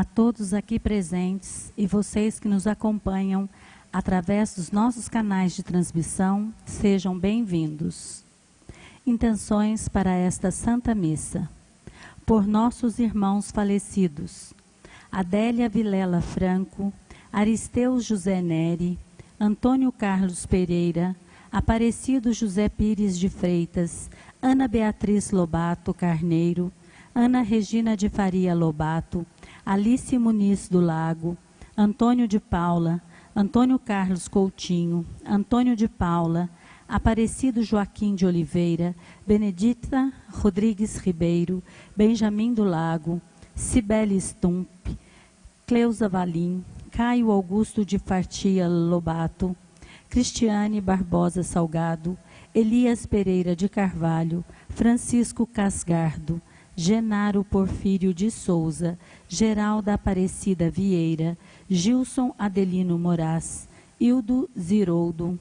a todos aqui presentes e vocês que nos acompanham através dos nossos canais de transmissão, sejam bem-vindos. Intenções para esta Santa Missa. Por nossos irmãos falecidos, Adélia Vilela Franco, Aristeu José Neri, Antônio Carlos Pereira, Aparecido José Pires de Freitas, Ana Beatriz Lobato Carneiro, Ana Regina de Faria Lobato, Alice Muniz do Lago, Antônio de Paula, Antônio Carlos Coutinho, Antônio de Paula, Aparecido Joaquim de Oliveira, Benedita Rodrigues Ribeiro, Benjamin do Lago, Cibele Stump, Cleusa Valim, Caio Augusto de Fartia Lobato, Cristiane Barbosa Salgado, Elias Pereira de Carvalho, Francisco Casgardo, Genaro Porfírio de Souza, Geralda Aparecida Vieira, Gilson Adelino Moraes, Hildo Ziroldo,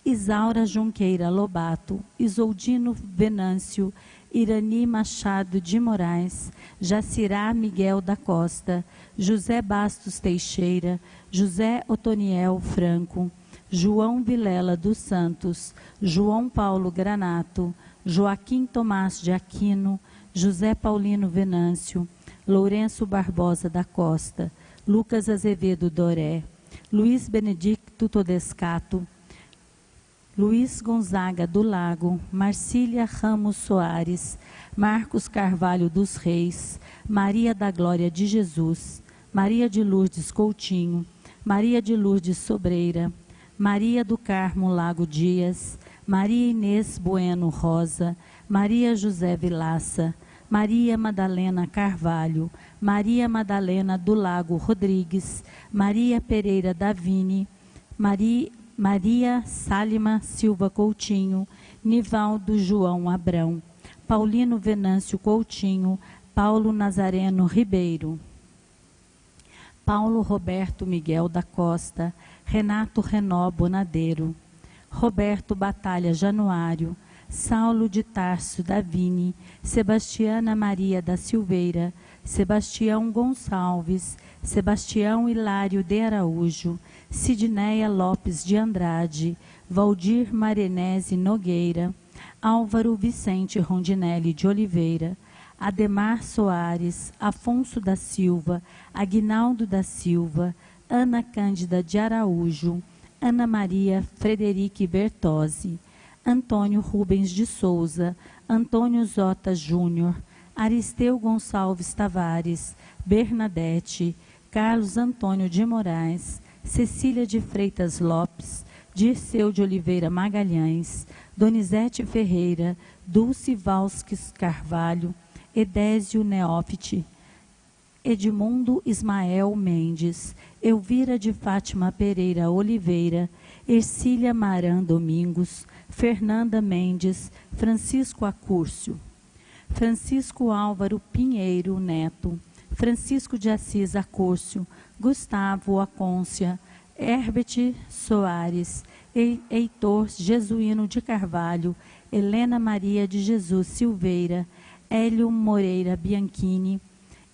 Isaura Junqueira Lobato, Isoldino Venâncio, Irani Machado de Moraes, Jacirá Miguel da Costa, José Bastos Teixeira, José Otoniel Franco, João Vilela dos Santos, João Paulo Granato, Joaquim Tomás de Aquino, José Paulino Venâncio, Lourenço Barbosa da Costa, Lucas Azevedo Doré, Luiz Benedicto Todescato, Luiz Gonzaga do Lago, Marcília Ramos Soares, Marcos Carvalho dos Reis, Maria da Glória de Jesus, Maria de Lourdes Coutinho, Maria de Lourdes Sobreira, Maria do Carmo Lago Dias, Maria Inês Bueno Rosa, Maria José Vilaça, Maria Madalena Carvalho, Maria Madalena do Lago Rodrigues, Maria Pereira Davini, Maria Sálima Silva Coutinho, Nivaldo João Abrão, Paulino Venâncio Coutinho, Paulo Nazareno Ribeiro, Paulo Roberto Miguel da Costa, Renato Renó Bonadeiro, Roberto Batalha Januário, Saulo de Tarso Davini, Sebastiana Maria da Silveira, Sebastião Gonçalves, Sebastião Hilário de Araújo, Sidneia Lopes de Andrade, Valdir Marenese Nogueira, Álvaro Vicente Rondinelli de Oliveira, Ademar Soares, Afonso da Silva, Aguinaldo da Silva, Ana Cândida de Araújo, Ana Maria Frederique Bertozzi, Antônio Rubens de Souza, Antônio Zota Júnior, Aristeu Gonçalves Tavares, Bernadette, Carlos Antônio de Moraes, Cecília de Freitas Lopes, Dirceu de Oliveira Magalhães, Donizete Ferreira, Dulce Valsques Carvalho, Edésio Neófite, Edmundo Ismael Mendes, Elvira de Fátima Pereira Oliveira, Ercília Maran Domingos, Fernanda Mendes, Francisco Acúrcio, Francisco Álvaro Pinheiro Neto, Francisco de Assis Acúrcio, Gustavo Acôncia, Herbert Soares, Heitor Jesuíno de Carvalho, Helena Maria de Jesus Silveira, Hélio Moreira Bianchini,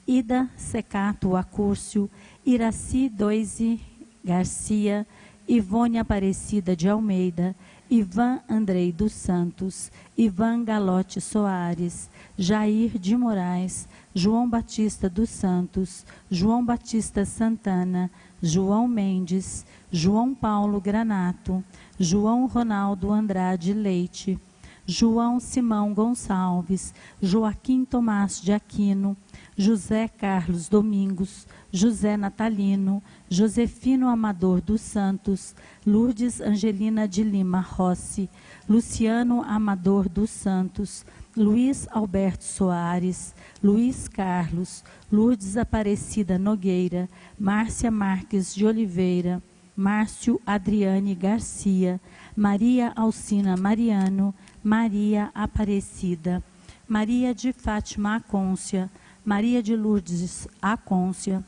Ida Secato Acúrcio, Iraci Doise Garcia, Ivone Aparecida de Almeida, Ivan Andrei dos Santos, Ivan Galote Soares, Jair de Moraes, João Batista dos Santos, João Batista Santana, João Mendes, João Paulo Granato, João Ronaldo Andrade Leite, João Simão Gonçalves, Joaquim Tomás de Aquino, José Carlos Domingos, José Natalino, Josefino Amador dos Santos, Lourdes Angelina de Lima Rossi, Luciano Amador dos Santos, Luiz Alberto Soares, Luiz Carlos, Lourdes Aparecida Nogueira, Márcia Marques de Oliveira, Márcio Adriane Garcia, Maria Alcina Mariano, Maria Aparecida, Maria de Fátima Acôncia, Maria de Lourdes Acôncia,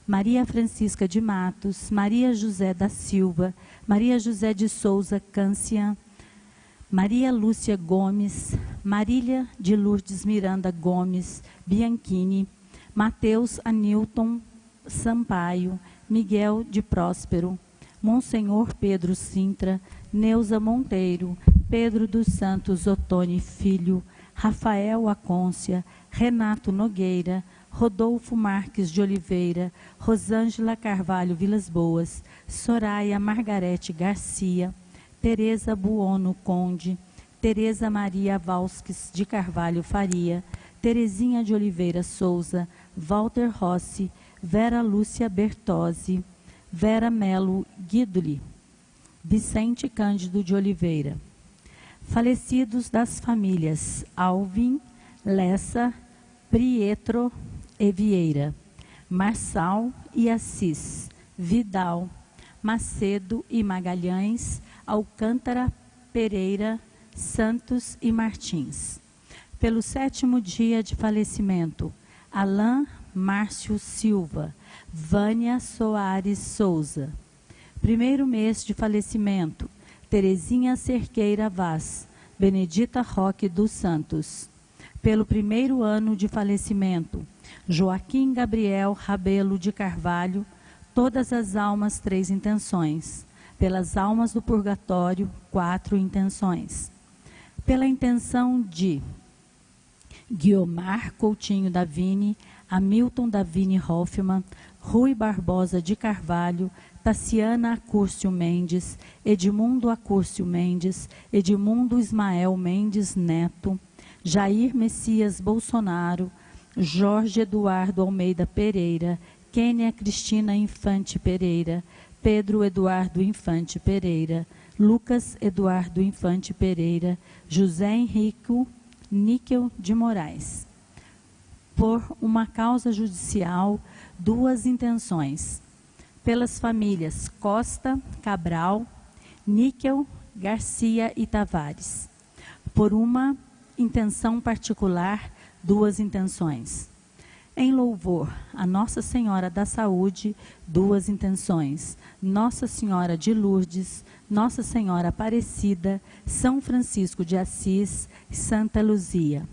Maria Francisca de Matos, Maria José da Silva, Maria José de Souza Cância, Maria Lúcia Gomes, Marília de Lourdes Miranda Gomes Bianchini, Mateus Anilton Sampaio, Miguel de Próspero, Monsenhor Pedro Sintra, Neuza Monteiro, Pedro dos Santos Ottoni Filho, Rafael Acôncia, Renato Nogueira, Rodolfo Marques de Oliveira, Rosângela Carvalho Vilas Boas, Soraya Margarete Garcia, Tereza Buono Conde, Tereza Maria Valsques de Carvalho Faria, Terezinha de Oliveira Souza, Walter Rossi, Vera Lúcia Bertozzi, Vera Melo Guidoli, Vicente Cândido de Oliveira. Falecidos das famílias Alvin, Lessa, Prietro e Vieira, Marçal e Assis, Vidal, Macedo e Magalhães, Alcântara, Pereira, Santos e Martins. Pelo 7º dia de falecimento, Alain Márcio Silva, Vânia Soares Souza. 1º mês de falecimento, Terezinha Cerqueira Vaz, Benedita Roque dos Santos. Pelo 1º ano de falecimento, Joaquim Gabriel Rabelo de Carvalho, todas as almas 3 intenções. Pelas almas do purgatório, 4 intenções. Pela intenção de Guiomar Coutinho Davini, Hamilton Davini Hoffmann, Rui Barbosa de Carvalho, Tassiana Acúrcio Mendes, Edmundo Acúrcio Mendes, Edmundo Ismael Mendes Neto, Jair Messias Bolsonaro, Jorge Eduardo Almeida Pereira, Kênia Cristina Infante Pereira, Pedro Eduardo Infante Pereira, Lucas Eduardo Infante Pereira, José Henrico Níquel de Moraes. Por uma causa judicial, 2 intenções. Pelas famílias Costa, Cabral, Níquel, Garcia e Tavares. Por uma intenção particular, 2 intenções. Em louvor a Nossa Senhora da Saúde, 2 intenções. Nossa Senhora de Lourdes, Nossa Senhora Aparecida, São Francisco de Assis, Santa Luzia.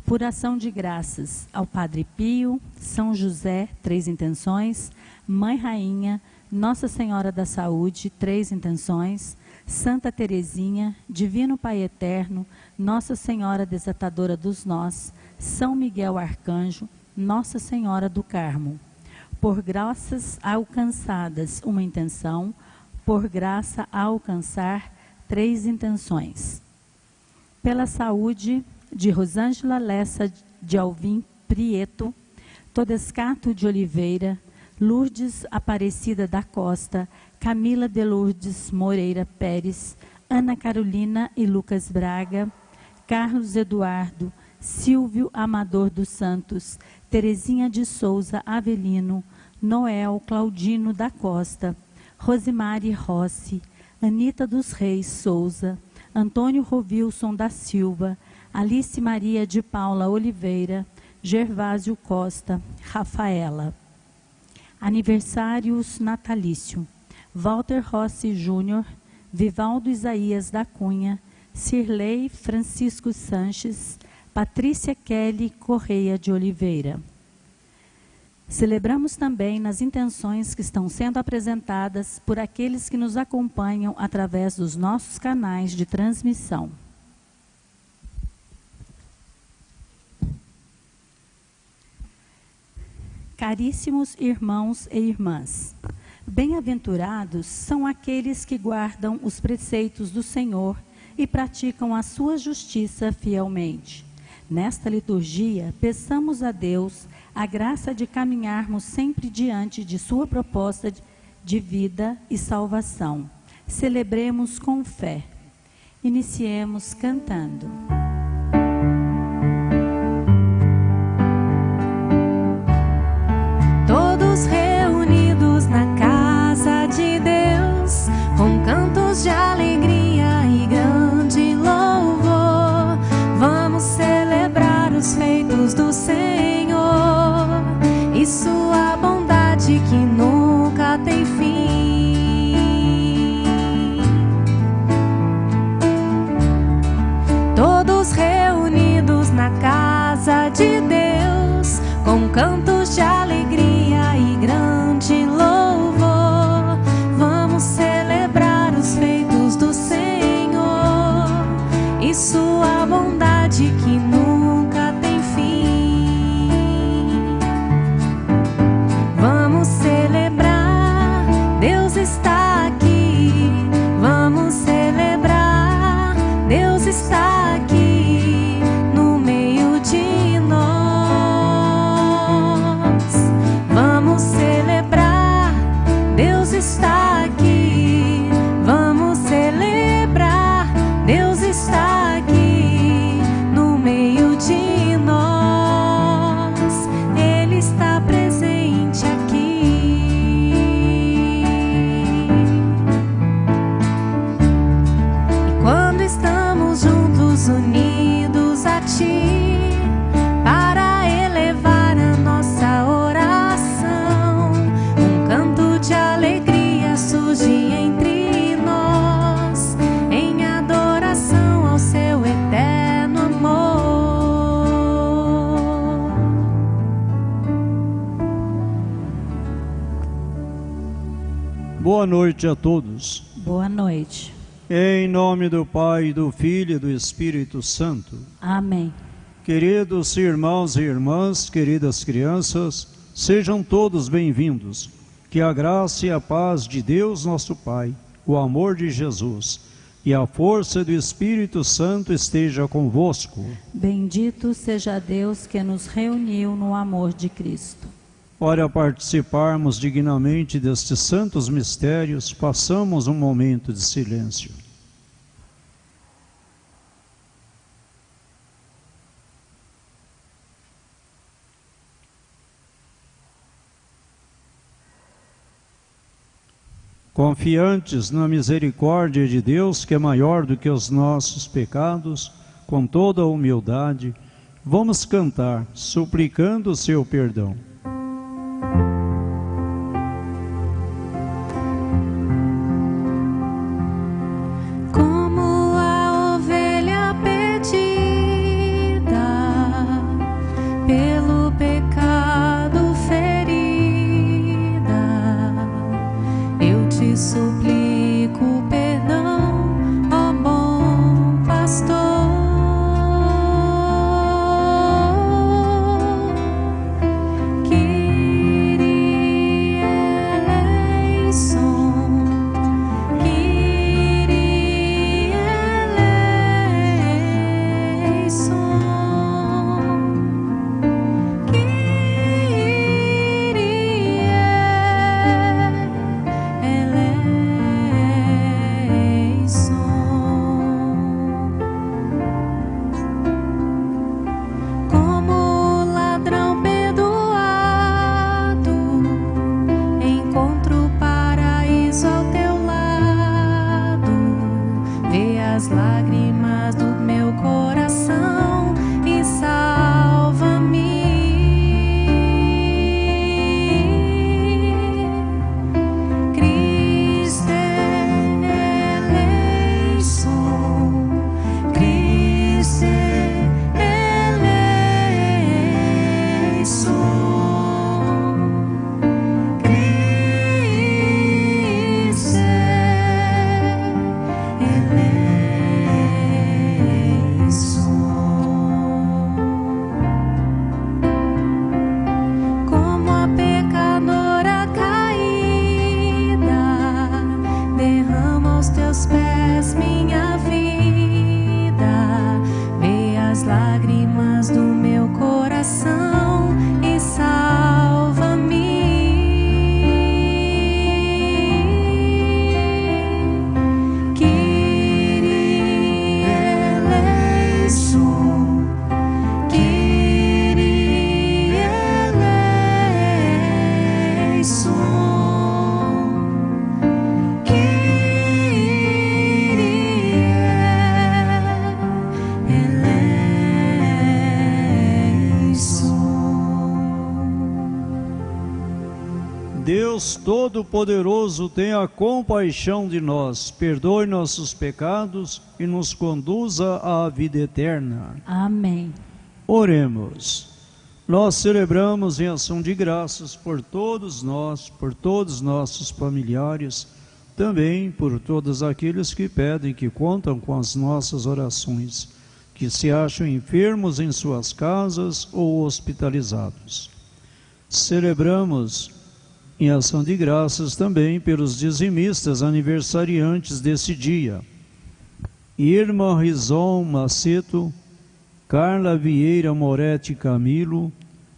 Por ação de graças ao Padre Pio, São José, 3 intenções. Mãe Rainha, Nossa Senhora da Saúde, 3 intenções. Santa Teresinha, Divino Pai Eterno, Nossa Senhora Desatadora dos Nós, São Miguel Arcanjo, Nossa Senhora do Carmo. Por graças alcançadas, 1 intenção. Por graça a alcançar, 3 intenções. Pela saúde de Rosângela Lessa de Alvim Prieto, Todescato de Oliveira, Lourdes Aparecida da Costa, Camila de Lourdes Moreira Pérez, Ana Carolina e Lucas Braga, Carlos Eduardo, Silvio Amador dos Santos, Terezinha de Souza Avelino, Noel Claudino da Costa, Rosimari Rossi, Anita dos Reis Souza, Antônio Rovilson da Silva, Alice Maria de Paula Oliveira, Gervásio Costa, Rafaela. Aniversários natalício: Walter Rossi Júnior, Vivaldo Isaías da Cunha, Cirlei Francisco Sanches, Patrícia Kelly Correia de Oliveira. Celebramos também nas intenções que estão sendo apresentadas por aqueles que nos acompanham através dos nossos canais de transmissão. Caríssimos irmãos e irmãs, bem-aventurados são aqueles que guardam os preceitos do Senhor e praticam a sua justiça fielmente. Nesta liturgia, peçamos a Deus a graça de caminharmos sempre diante de sua proposta de vida e salvação. Celebremos com fé. Iniciemos cantando. Todos reunidos na casa de Deus, com cantos de alegria e grande louvor, vamos celebrar os feitos do Senhor e sua bondade que nunca tem fim. Todos Boa noite a todos. Boa noite. Em nome do Pai, do Filho e do Espírito Santo. Amém. Queridos irmãos e irmãs, queridas crianças, sejam todos bem-vindos. Que a graça e a paz de Deus nosso Pai, o amor de Jesus e a força do Espírito Santo esteja convosco. Bendito seja Deus que nos reuniu no amor de Cristo. Para participarmos dignamente destes santos mistérios, façamos um momento de silêncio. Confiantes na misericórdia de Deus, que é maior do que os nossos pecados, com toda a humildade, vamos cantar, suplicando o seu perdão. Como a ovelha perdida, pelo pecado ferida, eu te suplico perdão, ó bom pastor. As lágrimas do meu coração e salva-me. Cristo eleison, Cristo eleison, Cristo como a pecadora caída, derrama aos teus pés minha vida, vê as lágrimas do meu coração e salva-me. Deus Todo-Poderoso, tenha compaixão de nós, perdoe nossos pecados e nos conduza à vida eterna. Amém. Oremos. Nós celebramos em ação de graças por todos nós, por todos nossos familiares, também por todos aqueles que pedem, que contam com as nossas orações, que se acham enfermos em suas casas ou hospitalizados. Celebramos em ação de graças também pelos dizimistas aniversariantes desse dia: Irma Rison Maceto, Carla Vieira Moretti Camilo,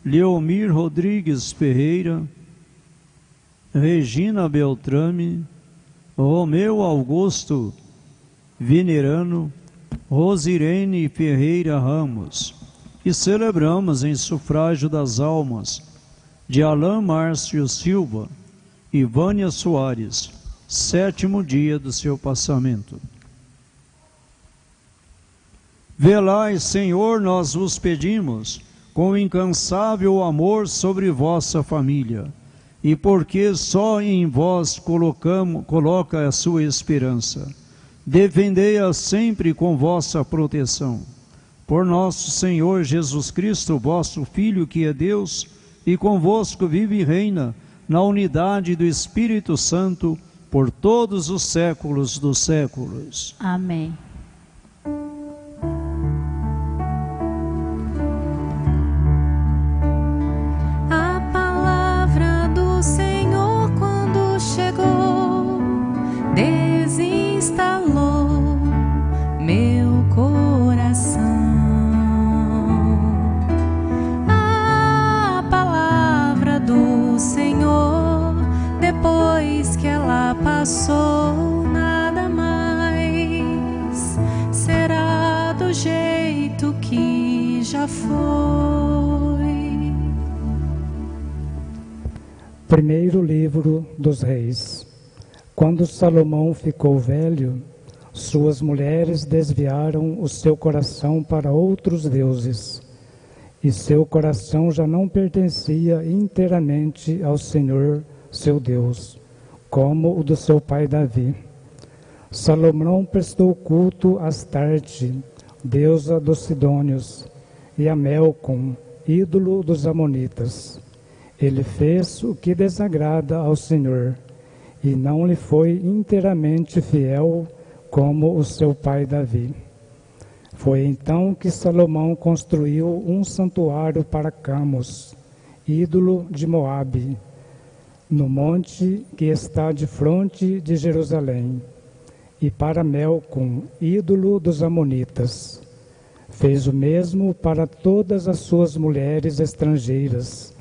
Leomir Rodrigues Ferreira, Regina Beltrame, Romeu Augusto Venerano, Rosirene Ferreira Ramos. E celebramos em sufrágio das almas de Alain Márcio Silva e Vânia Soares, 7º dia do seu passamento. Velai, Senhor, nós vos pedimos, com incansável amor sobre vossa família, e porque só em vós coloca a sua esperança. Defendei-a sempre com vossa proteção. Por nosso Senhor Jesus Cristo, vosso Filho, que é Deus, e convosco vive e reina, na unidade do Espírito Santo, por todos os séculos dos séculos. Amém. A palavra do Senhor, quando chegou, desinstalou meu coração. A palavra do Senhor, depois que ela passou, nada mais será do jeito que já foi. Primeiro livro dos Reis. Quando Salomão ficou velho, suas mulheres desviaram o seu coração para outros deuses, e seu coração já não pertencia inteiramente ao Senhor, seu Deus, como o do seu pai Davi. Salomão prestou culto a Astarte, deusa dos Sidônios, e a Melcom, ídolo dos Amonitas. Ele fez o que desagrada ao Senhor, e não lhe foi inteiramente fiel como o seu pai Davi. Foi então que Salomão construiu um santuário para Camos, ídolo de Moabe, no monte que está de fronte de Jerusalém, e para Melcom, ídolo dos Amonitas. Fez o mesmo para todas as suas mulheres estrangeiras,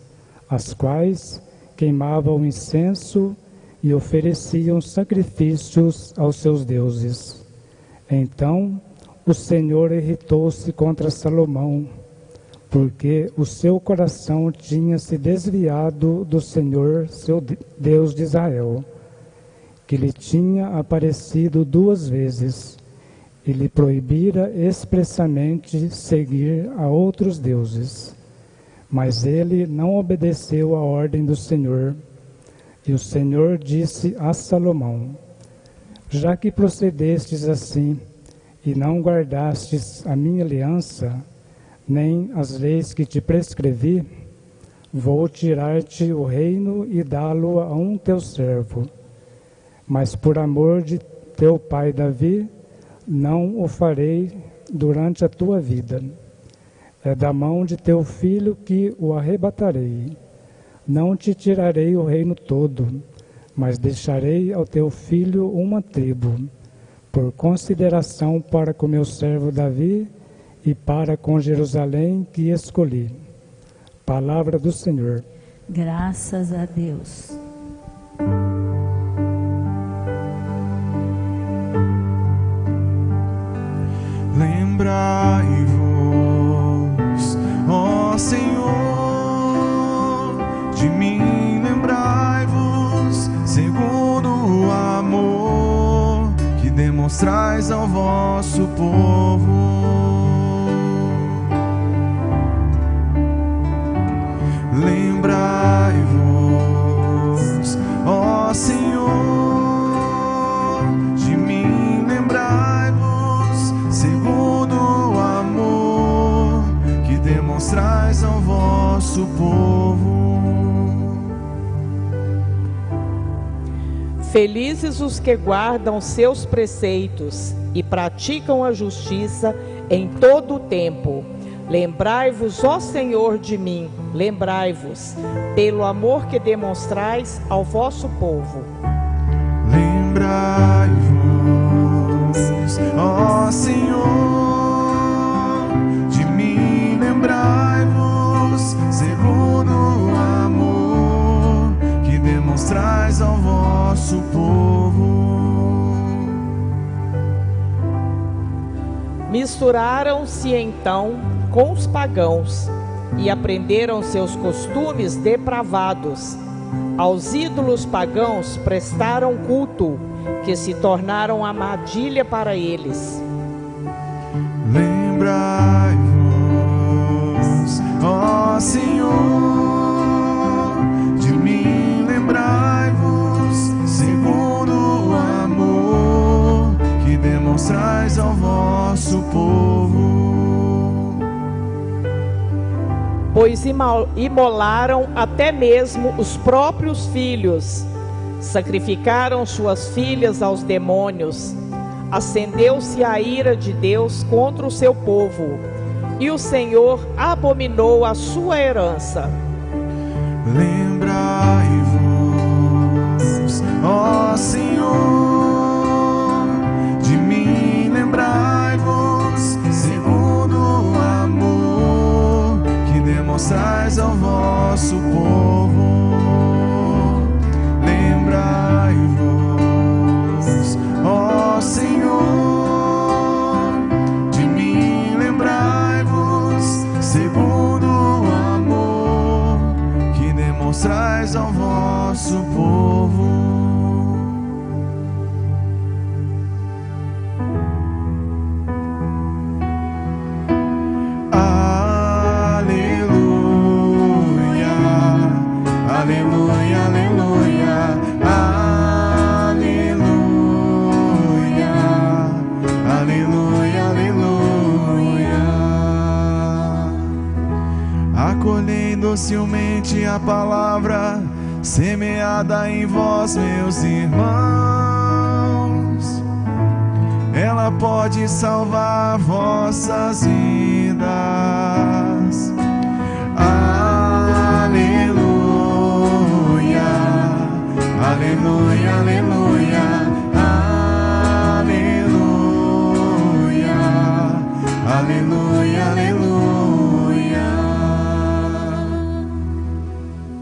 as quais queimavam incenso e ofereciam sacrifícios aos seus deuses. Então o Senhor irritou-se contra Salomão, porque o seu coração tinha se desviado do Senhor, seu Deus de Israel, que lhe tinha aparecido 2 vezes, e lhe proibira expressamente seguir a outros deuses. Mas ele não obedeceu à ordem do Senhor, e o Senhor disse a Salomão: já que procedestes assim, e não guardastes a minha aliança, nem as leis que te prescrevi, vou tirar-te o reino e dá-lo a um teu servo. Mas por amor de teu pai Davi, não o farei durante a tua vida. É da mão de teu filho que o arrebatarei. Não te tirarei o reino todo, mas deixarei ao teu filho uma tribo, por consideração para com meu servo Davi e para com Jerusalém que escolhi. Palavra do Senhor. Graças a Deus. Lembrai-vos, ó Senhor, de mim lembrai-vos, segundo o amor que demonstrais ao vosso povo. Lembrai-vos, ó Senhor, de mim lembrai-vos, segundo o amor que demonstrais ao vosso povo. Felizes os que guardam seus preceitos e praticam a justiça em todo o tempo. Lembrai-vos, ó Senhor, de mim, lembrai-vos, pelo amor que demonstrais ao vosso povo. Lembrai-vos, ó Senhor, de mim lembrai-vos, segundo o amor que demonstrais ao vosso povo. Misturaram-se então com os pagãos e aprenderam seus costumes depravados. Aos ídolos pagãos prestaram culto, que se tornaram armadilha para eles. Lembrai-vos, ó Senhor, de mim lembrai-vos, segundo o amor que demonstrais ao vosso povo. Pois imolaram até mesmo os próprios filhos, Sacrificaram suas filhas aos demônios. Acendeu-se a ira de Deus contra o seu povo, e o Senhor abominou a sua herança. Lembrai-vos, ó Senhor, de mim, lembrai-vos, segundo o amor que demonstrais ao vosso povo. Lembrai-vos, ó Senhor, de mim, lembrai-vos, segundo o amor que demonstrais ao vosso povo. Aleluia, aleluia, aleluia, aleluia, aleluia, aleluia. Acolhei docilmente a palavra semeada em vós, meus irmãos. Ela pode salvar vossas vidas. Aleluia, aleluia, aleluia, aleluia, aleluia, aleluia.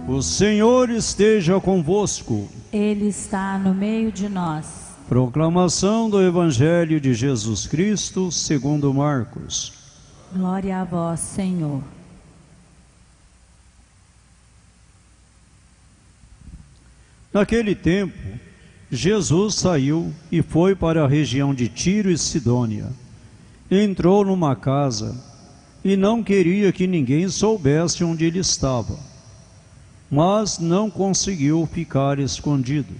O Senhor esteja convosco. Ele está no meio de nós. Proclamação do Evangelho de Jesus Cristo segundo Marcos. Glória a vós, Senhor. Naquele tempo, Jesus saiu e foi para a região de Tiro e Sidônia. Entrou numa casa e não queria que ninguém soubesse onde ele estava, mas não conseguiu ficar escondido.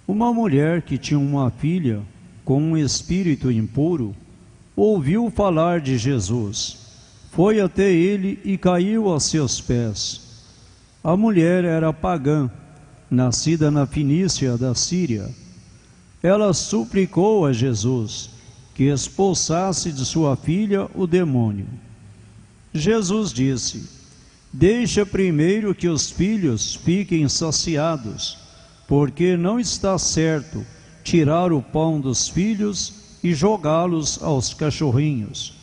Uma mulher que tinha uma filha com um espírito impuro ouviu falar de Jesus. Foi até ele e caiu a seus pés. A mulher era pagã, nascida na Fenícia da Síria. Ela suplicou a Jesus que expulsasse de sua filha o demônio. Jesus disse: deixa primeiro que os filhos fiquem saciados, porque não está certo tirar o pão dos filhos e jogá-los aos cachorrinhos.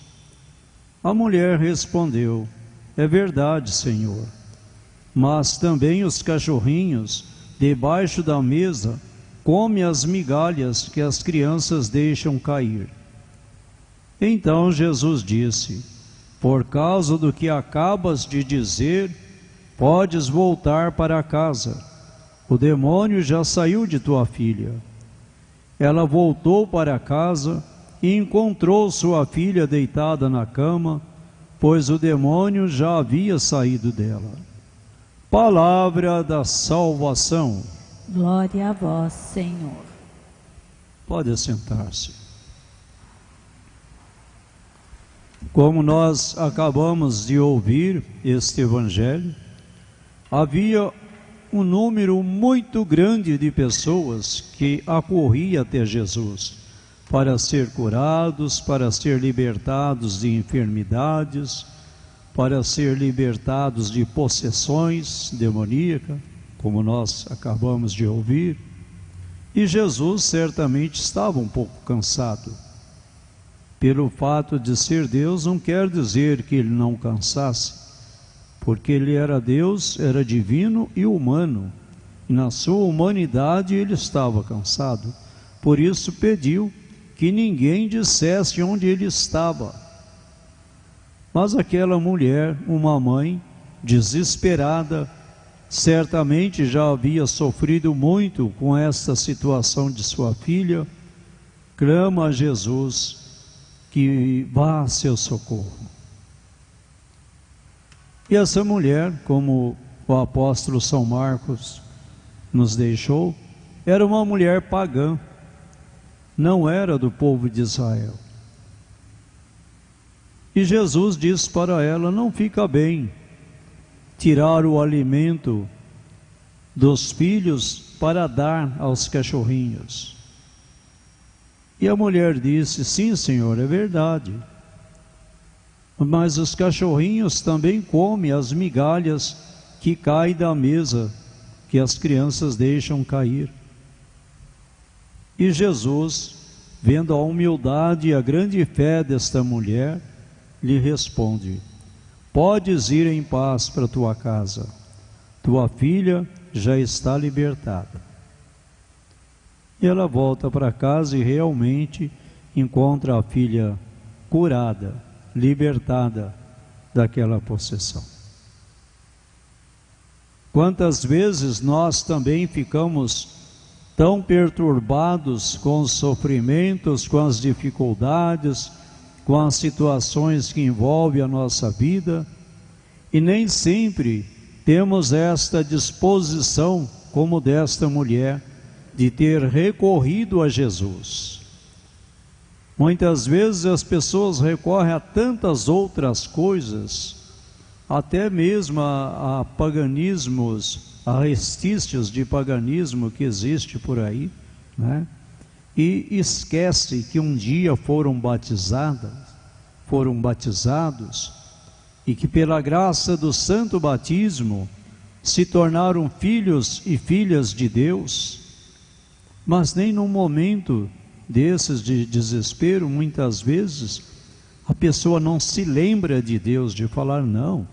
A mulher respondeu: é verdade, Senhor, mas também os cachorrinhos debaixo da mesa comem as migalhas que as crianças deixam cair. Então Jesus disse: por causa do que acabas de dizer, podes voltar para casa. O demônio já saiu de tua filha. Ela voltou para casa e encontrou sua filha deitada na cama, pois o demônio já havia saído dela. Palavra da salvação. Glória a vós, Senhor. Pode sentar-se. Como nós acabamos de ouvir este evangelho, havia um número muito grande de pessoas que acorria até Jesus para ser curados, para ser libertados de enfermidades, para ser libertados de possessões demoníacas, como nós acabamos de ouvir. E Jesus certamente estava um pouco cansado. Pelo fato de ser Deus, não quer dizer que ele não cansasse, porque ele era Deus, era divino e humano. E na sua humanidade ele estava cansado. Por isso pediu que ninguém dissesse onde ele estava. Mas aquela mulher, uma mãe desesperada, certamente já havia sofrido muito com esta situação de sua filha, clama a Jesus que vá a seu socorro. E essa mulher, como o apóstolo São Marcos nos deixou, era uma mulher pagã, não era do povo de Israel. E Jesus disse para ela: não fica bem tirar o alimento dos filhos para dar aos cachorrinhos. E a mulher disse: sim, Senhor, é verdade. Mas os cachorrinhos também comem as migalhas que caem da mesa, que as crianças deixam cair. E Jesus, vendo a humildade e a grande fé desta mulher, lhe responde: podes ir em paz para tua casa, tua filha já está libertada. E ela volta para casa e realmente encontra a filha curada, libertada daquela possessão. Quantas vezes nós também ficamos tão perturbados com os sofrimentos, com as dificuldades, com as situações que envolvem a nossa vida, e nem sempre temos esta disposição, como desta mulher, de ter recorrido a Jesus. Muitas vezes as pessoas recorrem a tantas outras coisas, até mesmo a paganismos, a restícios de paganismo que existe por aí, né? E esquece que um dia foram batizados, e que pela graça do santo batismo se tornaram filhos e filhas de Deus. Mas nem num momento desses de desespero, muitas vezes, a pessoa não se lembra de Deus, de falar: não,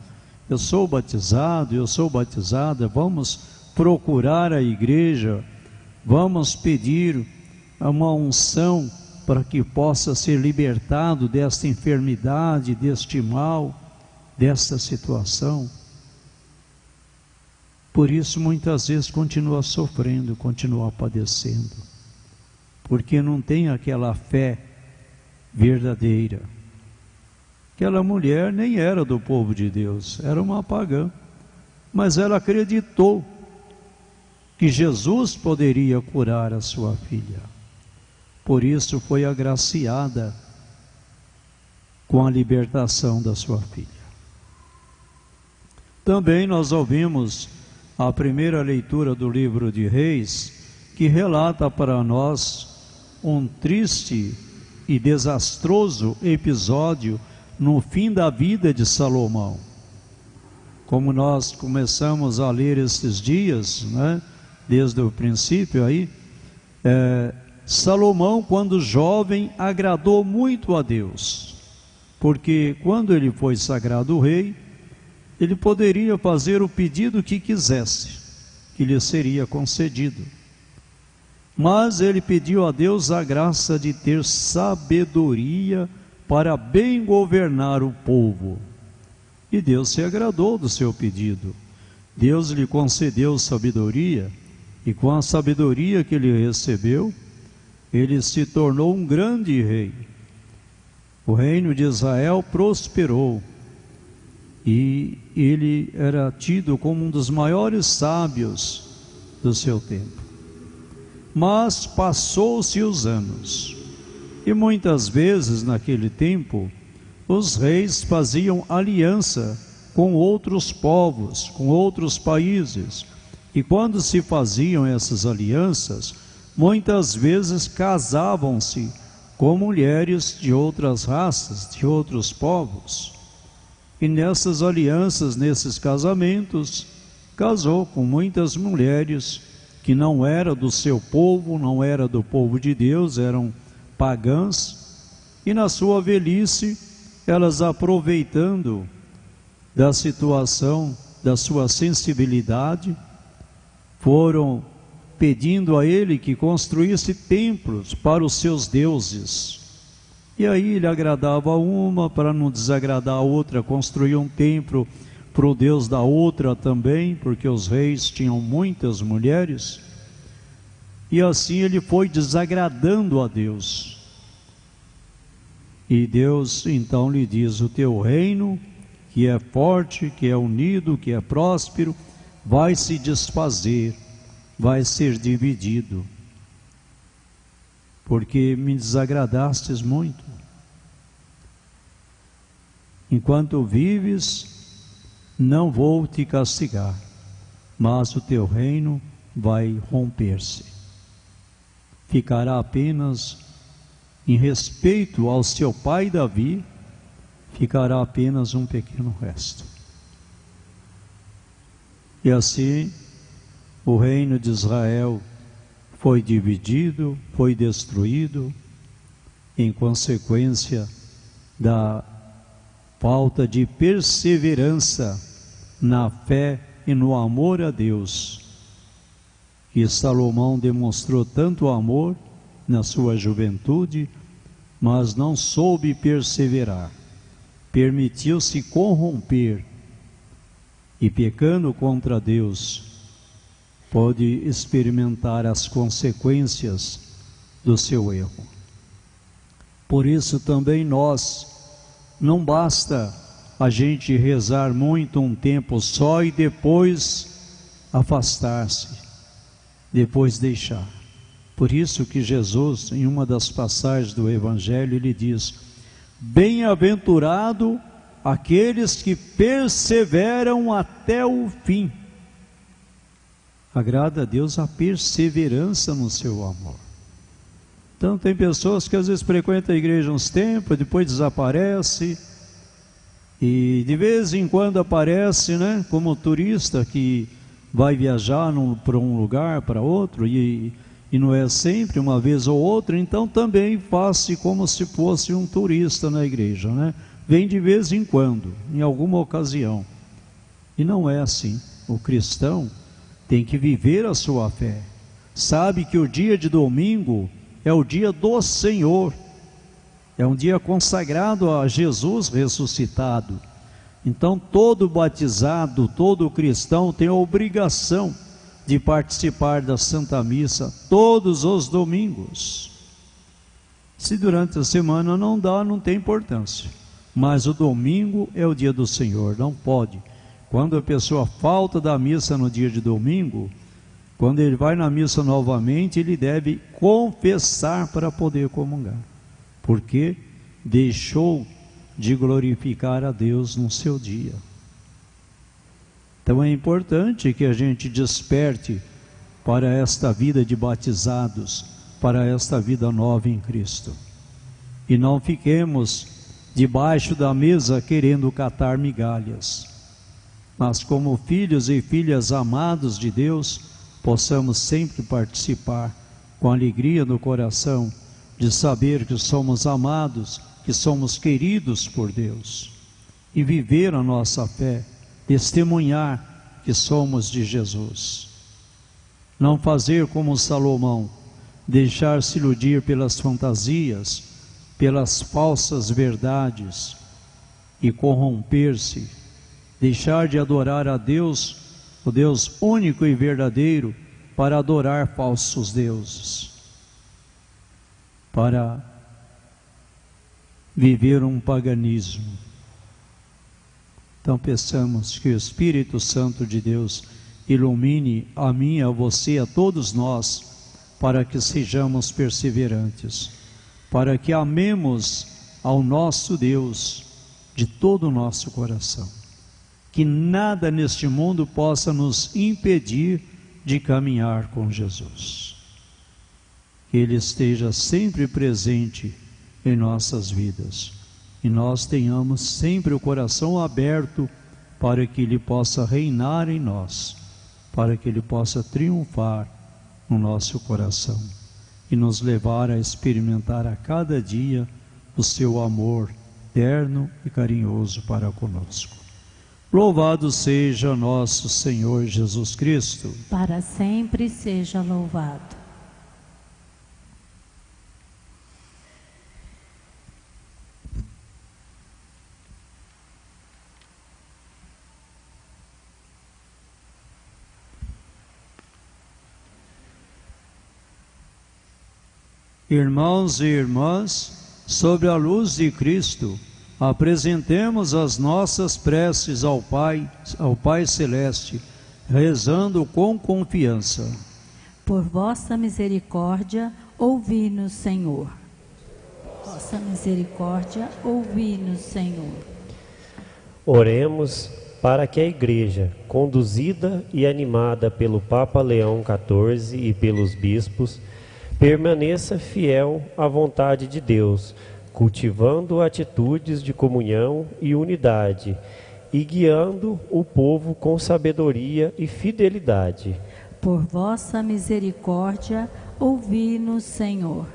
eu sou batizado, eu sou batizada, vamos procurar a igreja, vamos pedir uma unção para que possa ser libertado desta enfermidade, deste mal, desta situação. Por isso muitas vezes continua sofrendo, continua padecendo, porque não tem aquela fé verdadeira. Aquela mulher nem era do povo de Deus, era uma pagã, mas ela acreditou que Jesus poderia curar a sua filha. Por isso foi agraciada com a libertação da sua filha. Também nós ouvimos a primeira leitura do livro de Reis, que relata para nós um triste e desastroso episódio no fim da vida de Salomão. Como nós começamos a ler esses dias, né, desde o princípio aí, Salomão, quando jovem, agradou muito a Deus, porque quando ele foi sagrado rei, ele poderia fazer o pedido que quisesse, que lhe seria concedido. Mas ele pediu a Deus a graça de ter sabedoria para bem governar o povo. E Deus se agradou do seu pedido. Deus lhe concedeu sabedoria, e com a sabedoria que ele recebeu, ele se tornou um grande rei. O reino de Israel prosperou, e ele era tido como um dos maiores sábios do seu tempo. Mas passou-se os anos, e muitas vezes naquele tempo os reis faziam aliança com outros povos, com outros países, e quando se faziam essas alianças, muitas vezes casavam-se com mulheres de outras raças, de outros povos. E nessas alianças, nesses casamentos, casou com muitas mulheres que não eram do seu povo, não eram do povo de Deus, eram pagãs, e na sua velhice, elas, aproveitando da situação, da sua sensibilidade, foram pedindo a ele que construísse templos para os seus deuses. E aí ele agradava uma, para não desagradar a outra, construía um templo para o Deus da outra também, porque os reis tinham muitas mulheres. E assim ele foi desagradando a Deus. E Deus então lhe diz: o teu reino, que é forte, que é unido, que é próspero, vai se desfazer, vai ser dividido, porque me desagradastes muito. Enquanto vives, não vou te castigar, mas o teu reino vai romper-se. Ficará apenas, em respeito ao seu pai Davi, ficará apenas um pequeno resto. E assim, o reino de Israel foi dividido, foi destruído, em consequência da falta de perseverança na fé e no amor a Deus. E Salomão demonstrou tanto amor na sua juventude, mas não soube perseverar. Permitiu-se corromper e, pecando contra Deus, pode experimentar as consequências do seu erro. Por isso também nós, não basta a gente rezar muito um tempo só e depois afastar-se, depois deixar. Por isso que Jesus, em uma das passagens do Evangelho, ele diz: bem-aventurado aqueles que perseveram até o fim. Agrada a Deus a perseverança no seu amor. Então tem pessoas que às vezes frequentam a igreja uns tempos, depois desaparece, e de vez em quando aparece, né, como turista que vai viajar para um lugar, para outro, e não é sempre, uma vez ou outra, então também faz-se como se fosse um turista na igreja, né? Vem de vez em quando, em alguma ocasião. E não é assim. O cristão tem que viver a sua fé. Sabe que o dia de domingo é o dia do Senhor. É um dia consagrado a Jesus ressuscitado. Então todo batizado, todo cristão tem a obrigação de participar da Santa Missa todos os domingos. Se durante a semana não dá, não tem importância. Mas o domingo é o dia do Senhor, não pode. Quando a pessoa falta da missa no dia de domingo, quando ele vai na missa novamente, ele deve confessar para poder comungar, porque deixou de glorificar a Deus no seu dia. Então é importante que a gente desperte para esta vida de batizados, para esta vida nova em Cristo, e não fiquemos debaixo da mesa querendo catar migalhas, mas como filhos e filhas amados de Deus, possamos sempre participar com alegria no coração, de saber que somos amados, que somos queridos por Deus, e viver a nossa fé, testemunhar que somos de Jesus. Não fazer como Salomão, deixar-se iludir pelas fantasias, pelas falsas verdades e corromper-se, deixar de adorar a Deus, o Deus único e verdadeiro, para adorar falsos deuses, para viver um paganismo. Então peçamos que o Espírito Santo de Deus ilumine a mim, a você, a todos nós, para que sejamos perseverantes, para que amemos ao nosso Deus de todo o nosso coração. Que nada neste mundo possa nos impedir de caminhar com Jesus. Que Ele esteja sempre presente em nossas vidas e nós tenhamos sempre o coração aberto para que Ele possa reinar em nós, para que Ele possa triunfar no nosso coração e nos levar a experimentar a cada dia o seu amor terno e carinhoso para conosco. Louvado seja nosso Senhor Jesus Cristo. Para sempre seja louvado. Irmãos e irmãs, sobre a luz de Cristo, apresentemos as nossas preces ao Pai Celeste, rezando com confiança. Por vossa misericórdia, ouvi-nos, Senhor. Vossa misericórdia, ouvi-nos, Senhor. Oremos para que a Igreja, conduzida e animada pelo Papa Leão XIV e pelos bispos, permaneça fiel à vontade de Deus, cultivando atitudes de comunhão e unidade e guiando o povo com sabedoria e fidelidade. Por vossa misericórdia, ouvi-nos, Senhor.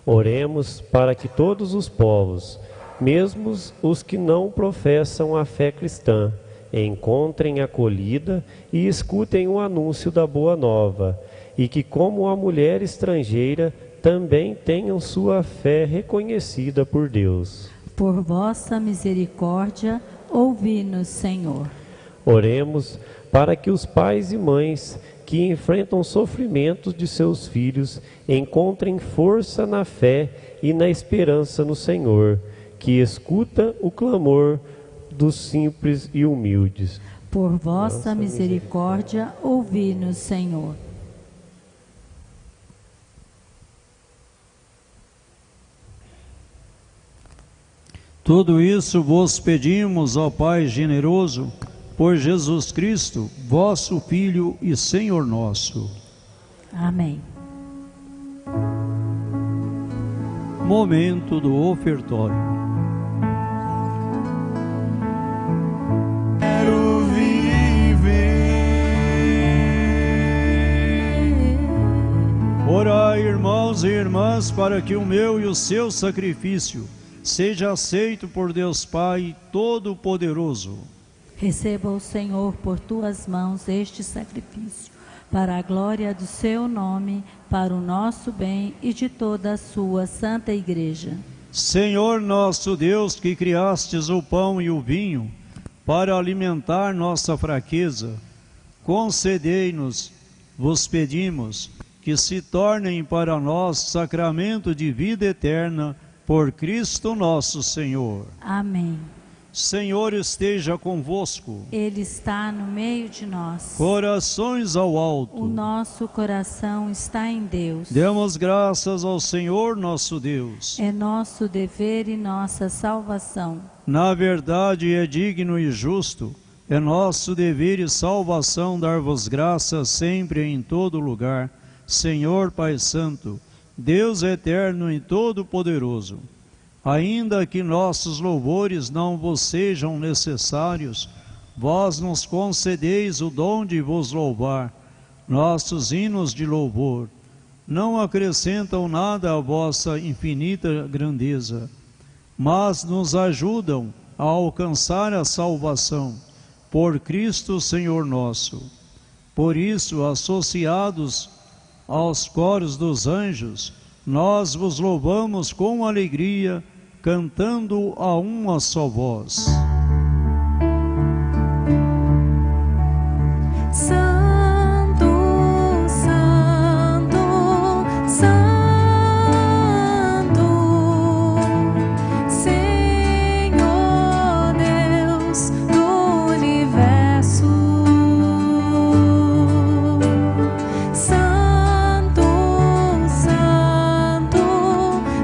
Oremos para que todos os povos, mesmo os que não professam a fé cristã, encontrem acolhida e escutem o anúncio da Boa Nova, e que, como a mulher estrangeira, também tenham sua fé reconhecida por Deus. Por vossa misericórdia, ouvi-nos, Senhor. Oremos para que os pais e mães que enfrentam sofrimentos de seus filhos encontrem força na fé e na esperança no Senhor, que escuta o clamor dos simples e humildes. Por vossa misericórdia, ouvi-nos, Senhor. Tudo isso vos pedimos, ó Pai generoso, por Jesus Cristo, vosso Filho e Senhor nosso. Amém. Momento do ofertório. Quero viver. Orai, irmãos e irmãs, para que o meu e o seu sacrifício seja aceito por Deus Pai Todo-Poderoso. Receba o Senhor por tuas mãos este sacrifício, para a glória do seu nome, para o nosso bem e de toda a sua santa Igreja. Senhor nosso Deus, que criastes o pão e o vinho, para alimentar nossa fraqueza, concedei-nos, vos pedimos, que se tornem para nós sacramento de vida eterna, por Cristo nosso Senhor. Amém. Senhor esteja convosco. Ele está no meio de nós. Corações ao alto. O nosso coração está em Deus. Demos graças ao Senhor nosso Deus. É nosso dever e nossa salvação. Na verdade é digno e justo, é nosso dever e salvação dar-vos graças sempre e em todo lugar, Senhor Pai Santo, Deus eterno e todo-poderoso. Ainda que nossos louvores não vos sejam necessários, vós nos concedeis o dom de vos louvar. Nossos hinos de louvor não acrescentam nada à vossa infinita grandeza, mas nos ajudam a alcançar a salvação, por Cristo Senhor nosso. Por isso, associados aos coros dos anjos, nós vos louvamos com alegria, cantando a uma só voz. Santo, Santo, Santo, Senhor Deus do universo. Santo, Santo,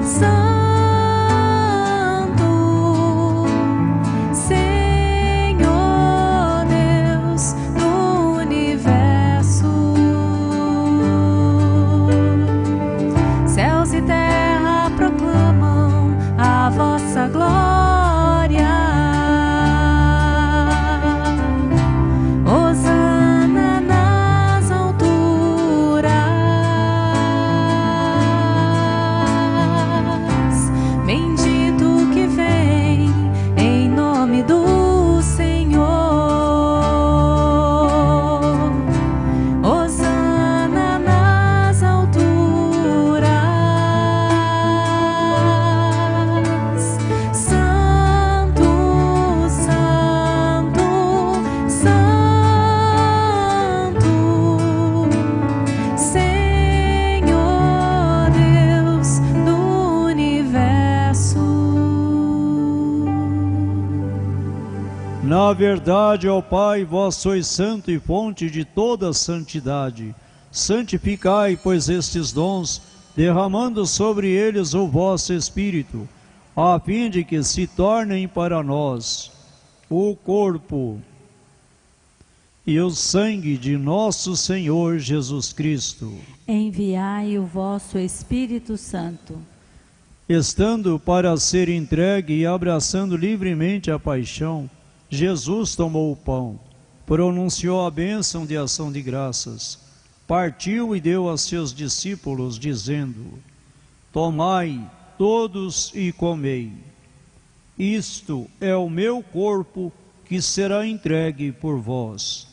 Santo, Senhor Deus do universo. Céus e terra proclamam a vossa glória. Hosana nas alturas. Bendito que vem em nome do Senhor. Hosana nas alturas. Santo, Santo, Santo, Senhor Deus do universo. Na verdade, ó Pai, vós sois santo e fonte de toda santidade. Santificai, pois, estes dons, derramando sobre eles o vosso Espírito, a fim de que se tornem para nós o corpo e o sangue de nosso Senhor Jesus Cristo. Enviai o vosso Espírito Santo. Estando para ser entregue e abraçando livremente a paixão, Jesus tomou o pão, pronunciou a bênção de ação de graças, partiu e deu a seus discípulos, dizendo: Tomai todos e comei. Isto é o meu corpo que será entregue por vós.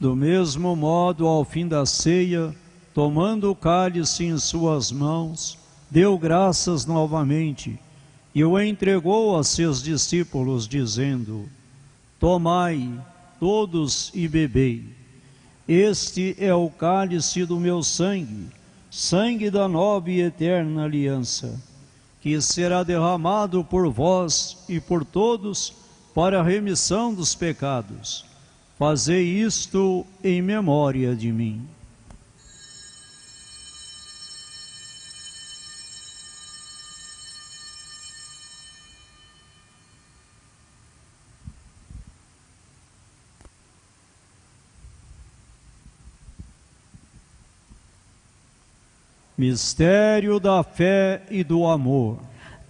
Do mesmo modo, ao fim da ceia, tomando o cálice em suas mãos, deu graças novamente e o entregou a seus discípulos, dizendo: Tomai todos e bebei. Este é o cálice do meu sangue, sangue da nova e eterna aliança, que será derramado por vós e por todos para a remissão dos pecados. Fazei isto em memória de mim. Mistério da fé e do amor.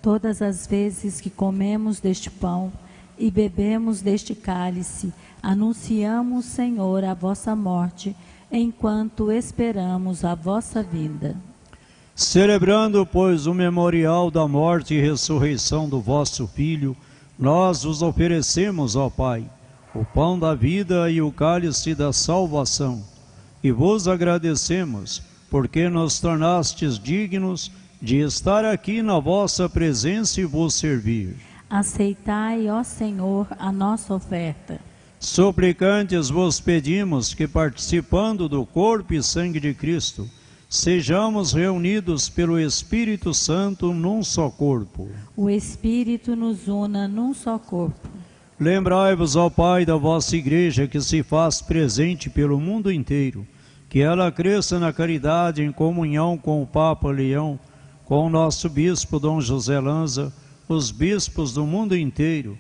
Todas as vezes que comemos deste pão e bebemos deste cálice, anunciamos, Senhor, a vossa morte, enquanto esperamos a vossa vinda. Celebrando, pois, o memorial da morte e ressurreição do vosso Filho, nós vos oferecemos, ó Pai, o pão da vida e o cálice da salvação, e vos agradecemos, porque nos tornastes dignos de estar aqui na vossa presença e vos servir. Aceitai, ó Senhor, a nossa oferta. Suplicantes vos pedimos que, participando do corpo e sangue de Cristo, sejamos reunidos pelo Espírito Santo num só corpo. O Espírito nos una num só corpo. Lembrai-vos, ó Pai, da vossa Igreja, que se faz presente pelo mundo inteiro, que ela cresça na caridade, em comunhão com o Papa Leão, com o nosso Bispo Dom José Lanza, os bispos do mundo inteiro,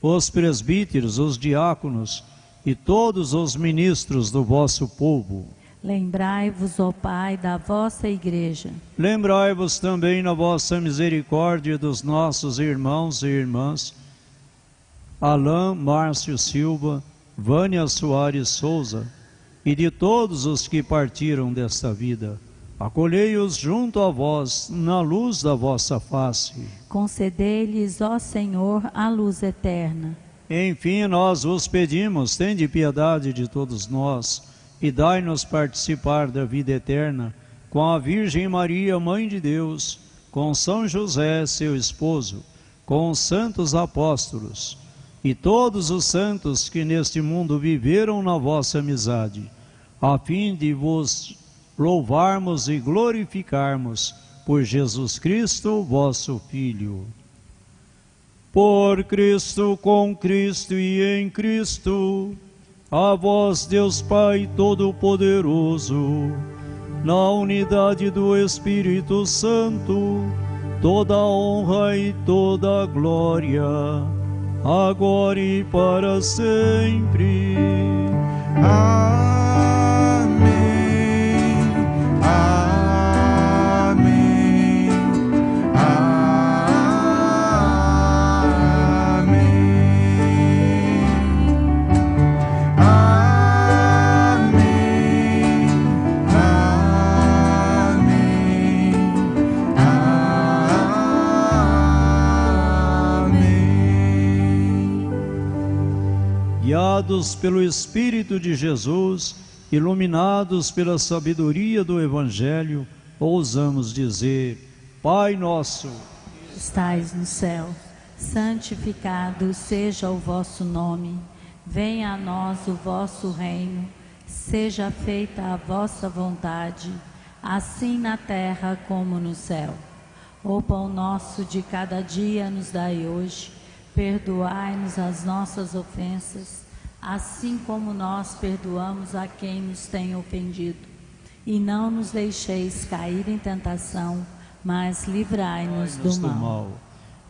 os presbíteros, os diáconos e todos os ministros do vosso povo. Lembrai-vos, ó Pai, da vossa Igreja. Lembrai-vos também na vossa misericórdia dos nossos irmãos e irmãs, Alain Márcio Silva, Vânia Soares Souza, e de todos os que partiram desta vida. Acolhei-os junto a vós, na luz da vossa face. Concedei-lhes, ó Senhor, a luz eterna. Enfim, nós vos pedimos, tende piedade de todos nós, e dai-nos participar da vida eterna, com a Virgem Maria, Mãe de Deus, com São José, seu esposo, com os santos apóstolos, e todos os santos que neste mundo viveram na vossa amizade, a fim de vos louvarmos e glorificarmos por Jesus Cristo, vosso Filho. Por Cristo, com Cristo e em Cristo, a vós, Deus Pai Todo-Poderoso, na unidade do Espírito Santo, toda a honra e toda a glória, agora e para sempre. Amém. Amém. Amém. Amém. Amém. Guiados pelo Espírito de Jesus, iluminados pela sabedoria do Evangelho, ousamos dizer: Pai nosso, que estais no céu, santificado seja o vosso nome. Venha a nós o vosso reino. Seja feita a vossa vontade, assim na terra como no céu. O pão nosso de cada dia nos dai hoje. Perdoai-nos as nossas ofensas, assim como nós perdoamos a quem nos tem ofendido. E não nos deixeis cair em tentação, mas livrai-nos do mal.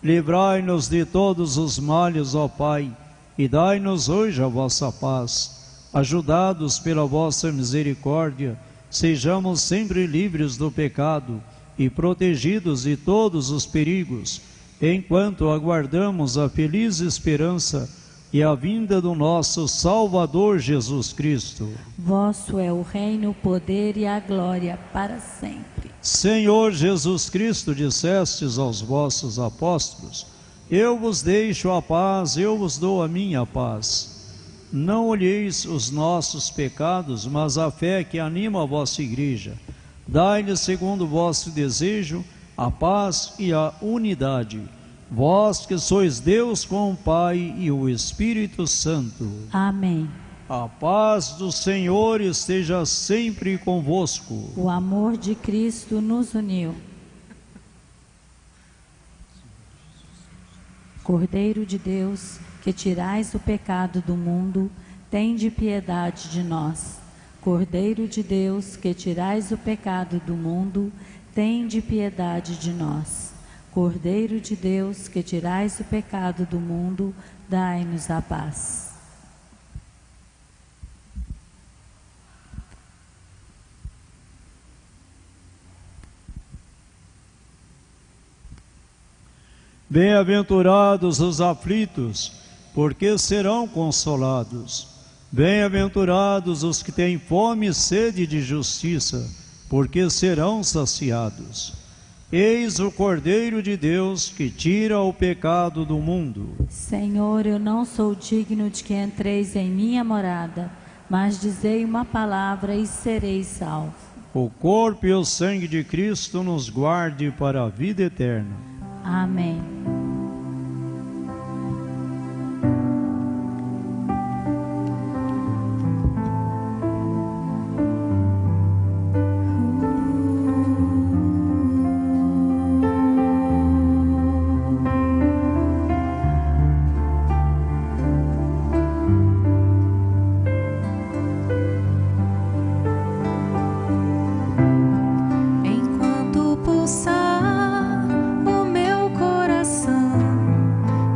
Livrai-nos de todos os males, ó Pai, e dai-nos hoje a vossa paz. Ajudados pela vossa misericórdia, sejamos sempre livres do pecado e protegidos de todos os perigos, enquanto aguardamos a feliz esperança e a vinda do nosso Salvador Jesus Cristo. Vosso é o reino, o poder e a glória para sempre. Senhor Jesus Cristo, dissestes aos vossos apóstolos: eu vos deixo a paz, eu vos dou a minha paz. Não olheis os nossos pecados, mas a fé que anima a vossa igreja. Dai-lhe, segundo o vosso desejo, a paz e a unidade. Vós que sois Deus com o Pai e o Espírito Santo. Amém. A paz do Senhor esteja sempre convosco. O amor de Cristo nos uniu. Cordeiro de Deus, que tirais o pecado do mundo, tende piedade de nós. Cordeiro de Deus, que tirais o pecado do mundo, tende piedade de nós. Cordeiro de Deus, que tirais o pecado do mundo, dai-nos a paz. Bem-aventurados os aflitos, porque serão consolados. Bem-aventurados os que têm fome e sede de justiça, porque serão saciados. Eis o Cordeiro de Deus que tira o pecado do mundo. Senhor, eu não sou digno de que entreis em minha morada, mas dizei uma palavra e serei salvo. O corpo e o sangue de Cristo nos guarde para a vida eterna. Amém. Enquanto pulsar o meu coração,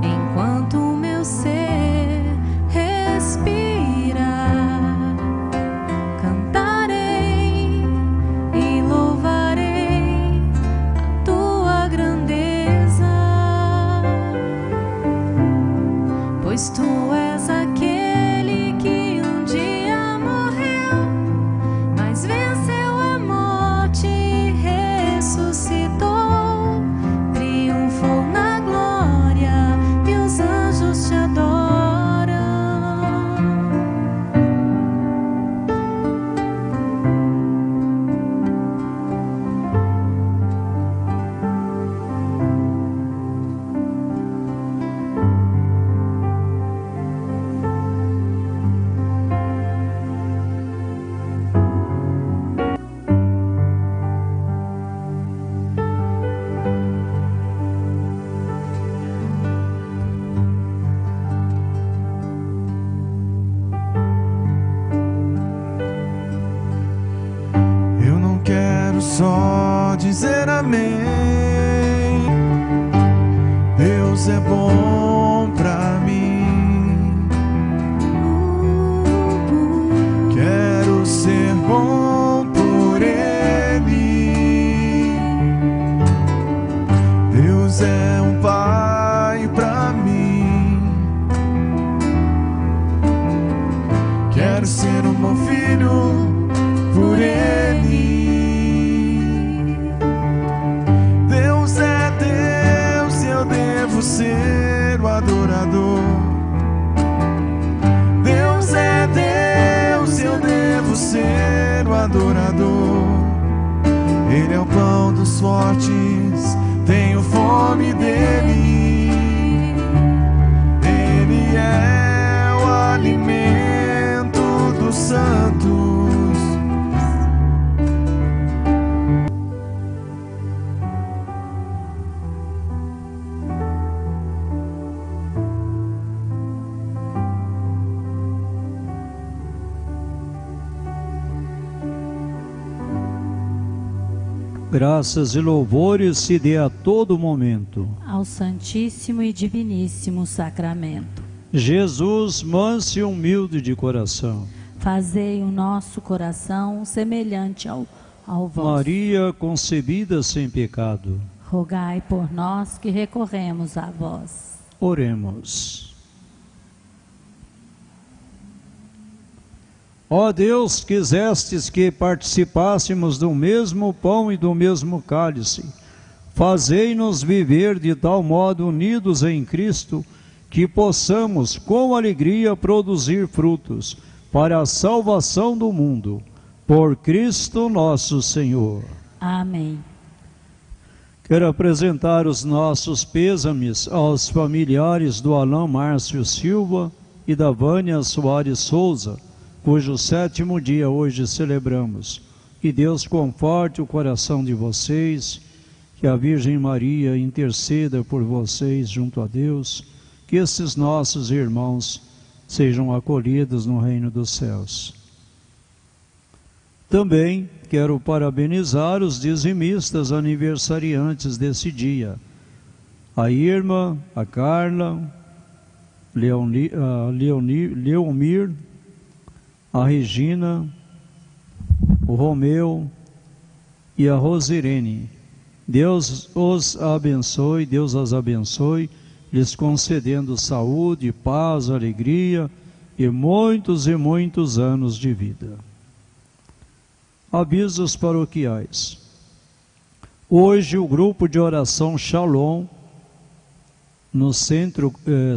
enquanto o meu ser respirar, cantarei e louvarei a tua grandeza, pois tu és aquele que um dia morreu, mas venceu a morte e ressuscitou, triunfou na glória e os anjos te adoram. Eu não quero só dizer amém. Deus é bom pra mim. Quero ser bom por Ele. Deus é um pai pra mim. Quero ser um bom filho por Ele. Deus é Deus e eu devo ser o adorador. Deus é Deus e eu devo ser o adorador. Ele é o pão dos fortes, tenho fome dele. Ele é o alimento dos santos. graças e louvores se dê a todo momento ao Santíssimo e Diviníssimo Sacramento. Jesus, manso e humilde de coração, fazei o nosso coração semelhante ao vosso. Maria concebida sem pecado, rogai por nós que recorremos a vós. Oremos. Ó Deus, quisestes que participássemos do mesmo pão e do mesmo cálice, fazei-nos viver de tal modo unidos em Cristo, que possamos com alegria produzir frutos para a salvação do mundo. Por Cristo nosso Senhor. Amém. Quero apresentar os nossos pêsames aos familiares do Alain Márcio Silva e da Vânia Soares Souza, cujo 7º dia hoje celebramos. Que Deus conforte o coração de vocês, que a Virgem Maria interceda por vocês junto a Deus, que esses nossos irmãos sejam acolhidos no reino dos céus. Também quero parabenizar os dizimistas aniversariantes desse dia. A Irma, a Carla, Leomir, a Regina, o Romeu e a Rosirene. Deus os abençoe, Deus as abençoe, lhes concedendo saúde, paz, alegria e muitos anos de vida. Avisos paroquiais. Hoje o grupo de oração Shalom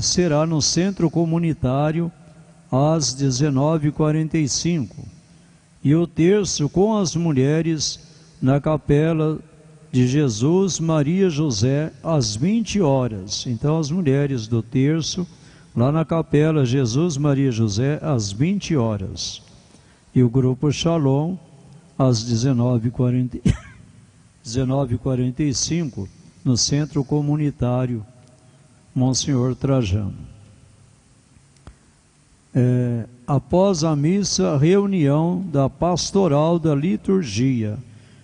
será no centro comunitário às 19h45 e o terço com as mulheres na capela de Jesus, Maria José às 20 horas. Então as mulheres do terço lá na capela Jesus, Maria José às 20 horas e o grupo Shalom às 19h45 no centro comunitário Monsenhor Trajano. Após a missa, reunião da pastoral da liturgia.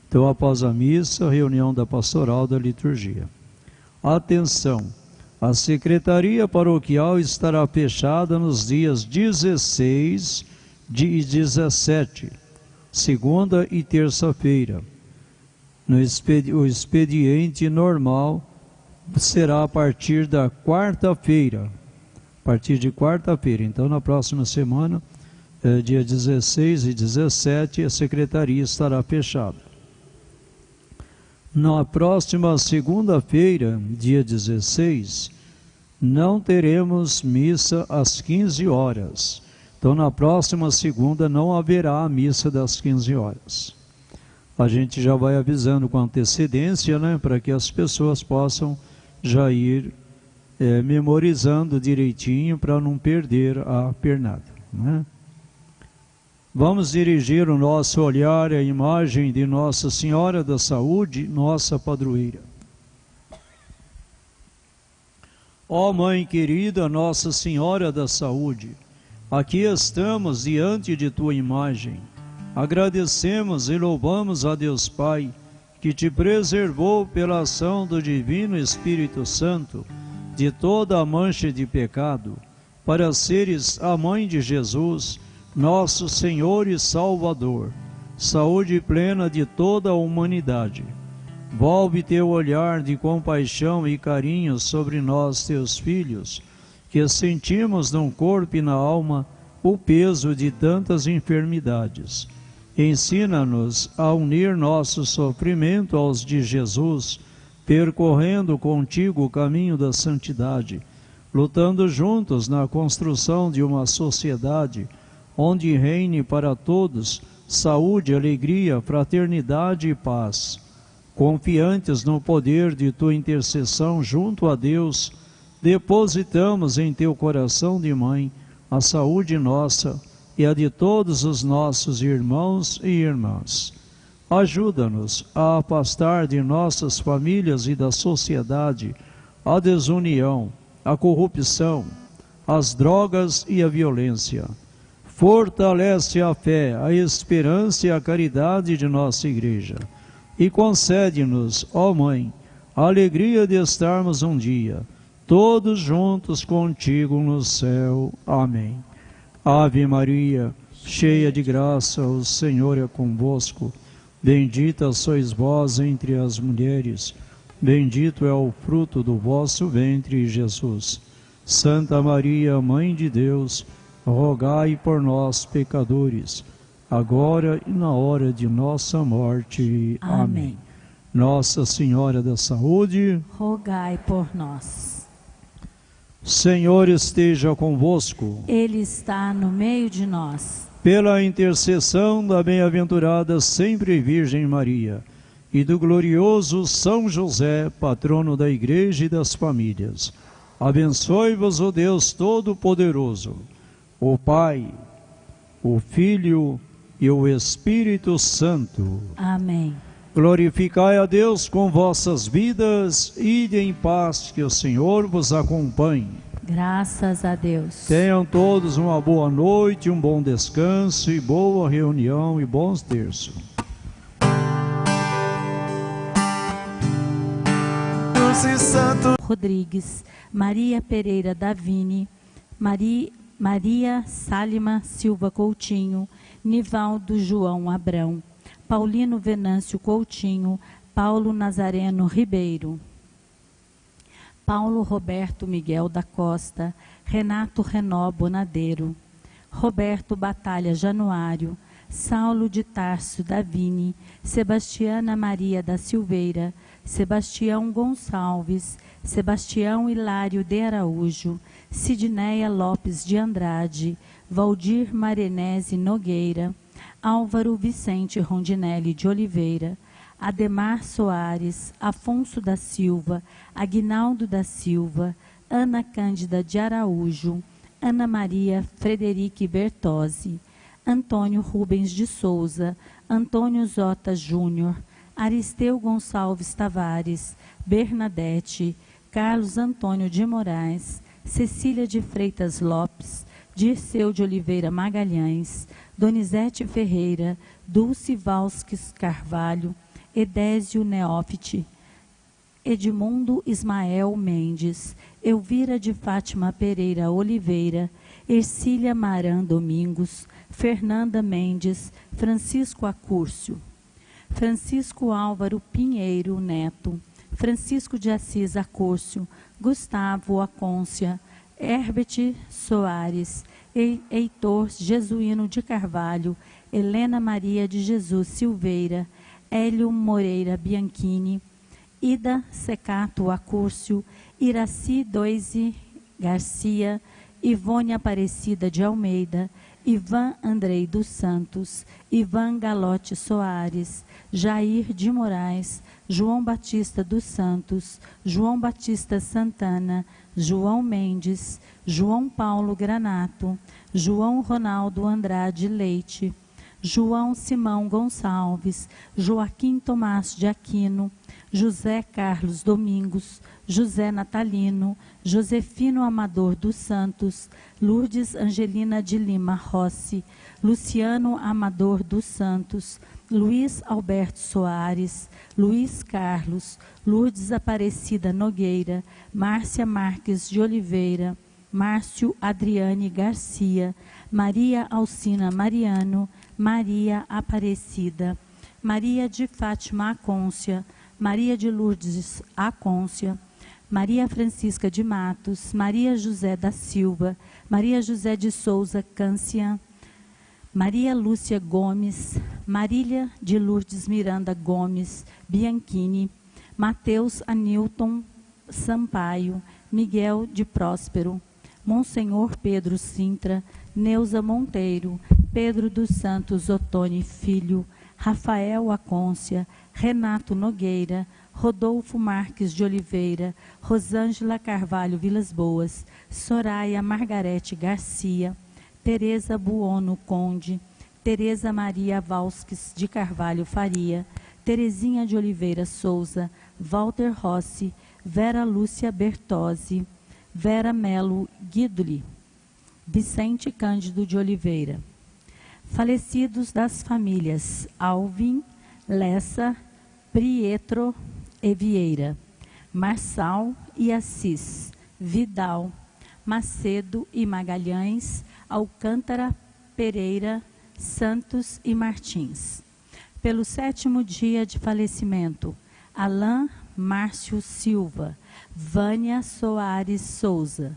Então, após a missa, reunião da pastoral da liturgia. Atenção, a secretaria paroquial estará fechada nos dias 16 e 17, segunda e terça-feira. O expediente normal será a partir da quarta-feira. A partir de quarta-feira. Então, na próxima semana, dia 16 e 17, a secretaria estará fechada. Na próxima segunda-feira, dia 16, não teremos missa às 15 horas. Então, na próxima segunda não haverá a missa das 15 horas. A gente já vai avisando com antecedência, né, para que as pessoas possam já ir memorizando direitinho para não perder a pernada, né? Vamos dirigir o nosso olhar à imagem de Nossa Senhora da Saúde, nossa padroeira. Ó Mãe querida, Nossa Senhora da Saúde, aqui estamos diante de Tua imagem. Agradecemos e louvamos a Deus Pai, que Te preservou pela ação do Divino Espírito Santo de toda a mancha de pecado, para seres a Mãe de Jesus, nosso Senhor e Salvador, saúde plena de toda a humanidade. Volve Teu olhar de compaixão e carinho sobre nós, Teus filhos, que sentimos no corpo e na alma o peso de tantas enfermidades. Ensina-nos a unir nosso sofrimento aos de Jesus, percorrendo contigo o caminho da santidade, lutando juntos na construção de uma sociedade onde reine para todos saúde, alegria, fraternidade e paz. Confiantes no poder de Tua intercessão junto a Deus, depositamos em Teu coração de mãe a saúde nossa e a de todos os nossos irmãos e irmãs. Ajuda-nos a afastar de nossas famílias e da sociedade a desunião, a corrupção, as drogas e a violência. Fortalece a fé, a esperança e a caridade de nossa Igreja. e concede-nos, ó Mãe, a alegria de estarmos um dia todos juntos contigo no céu. Amém. Ave Maria, cheia de graça, o Senhor é convosco. Bendita sois vós entre as mulheres, bendito é o fruto do vosso ventre, Jesus. Santa Maria, Mãe de Deus, rogai por nós, pecadores, agora e na hora de nossa morte. Amém. Nossa Senhora da Saúde, rogai por nós. Senhor esteja convosco. Ele está no meio de nós. Pela intercessão da bem-aventurada sempre Virgem Maria e do glorioso São José, patrono da Igreja e das famílias, abençoe-vos o Deus Todo-Poderoso, o Pai, o Filho e o Espírito Santo. Amém. Glorificai a Deus com vossas vidas, ide em paz, que o Senhor vos acompanhe. Graças a Deus. Tenham todos uma boa noite, um bom descanso e boa reunião e bons terços. Rodrigues, Maria Pereira Davini, Maria Sálima Silva Coutinho, Nivaldo João Abrão, Paulino Venâncio Coutinho, Paulo Nazareno Ribeiro, Paulo Roberto Miguel da Costa, Renato Renó Bonadeiro, Roberto Batalha Januário, Saulo de Tarso Davini, Sebastiana Maria da Silveira, Sebastião Gonçalves, Sebastião Hilário de Araújo, Sidneia Lopes de Andrade, Valdir Marenese Nogueira, Álvaro Vicente Rondinelli de Oliveira, Ademar Soares, Afonso da Silva, Aguinaldo da Silva, Ana Cândida de Araújo, Ana Maria Frederique Bertozzi, Antônio Rubens de Souza, Antônio Zota Júnior, Aristeu Gonçalves Tavares, Bernadette, Carlos Antônio de Moraes, Cecília de Freitas Lopes, Dirceu de Oliveira Magalhães, Donizete Ferreira, Dulce Valsques Carvalho, Edésio Neófite, Edmundo Ismael Mendes, Elvira de Fátima Pereira Oliveira, Ercília Maran Domingos, Fernanda Mendes, Francisco Acúrcio, Francisco Álvaro Pinheiro Neto, Francisco de Assis Acúrcio, Gustavo Acôncia, Herbert Soares, Heitor Jesuíno de Carvalho, Helena Maria de Jesus Silveira, Hélio Moreira Bianchini, Ida Secato Acúrcio, Iraci Doise Garcia, Ivone Aparecida de Almeida, Ivan Andrei dos Santos, Ivan Galote Soares, Jair de Moraes, João Batista dos Santos, João Batista Santana, João Mendes, João Paulo Granato, João Ronaldo Andrade Leite, João Simão Gonçalves, Joaquim Tomás de Aquino, José Carlos Domingos, José Natalino, Josefino Amador dos Santos, Lourdes Angelina de Lima Rossi, Luciano Amador dos Santos, Luiz Alberto Soares, Luiz Carlos, Lourdes Aparecida Nogueira, Márcia Marques de Oliveira, Márcio Adriane Garcia, Maria Alcina Mariano, Maria Aparecida, Maria de Fátima Acôncia, Maria de Lourdes Acôncia, Maria Francisca de Matos, Maria José da Silva, Maria José de Souza Cância, Maria Lúcia Gomes, Marília de Lourdes Miranda Gomes Bianchini, Mateus Anilton Sampaio, Miguel de Próspero, Monsenhor Pedro Sintra, Neuza Monteiro, Pedro dos Santos Ottoni Filho, Rafael Acôncia, Renato Nogueira, Rodolfo Marques de Oliveira, Rosângela Carvalho Vilas Boas, Soraya Margarete Garcia, Tereza Buono Conde, Tereza Maria Valsques de Carvalho Faria, Terezinha de Oliveira Souza, Walter Rossi, Vera Lúcia Bertozzi, Vera Melo Guidoli, Vicente Cândido de Oliveira. Falecidos das famílias Alvin, Lessa, Prietro e Vieira, Marçal e Assis, Vidal, Macedo e Magalhães, Alcântara, Pereira, Santos e Martins. Pelo 7º dia de falecimento, Alain Márcio Silva, Vânia Soares Souza.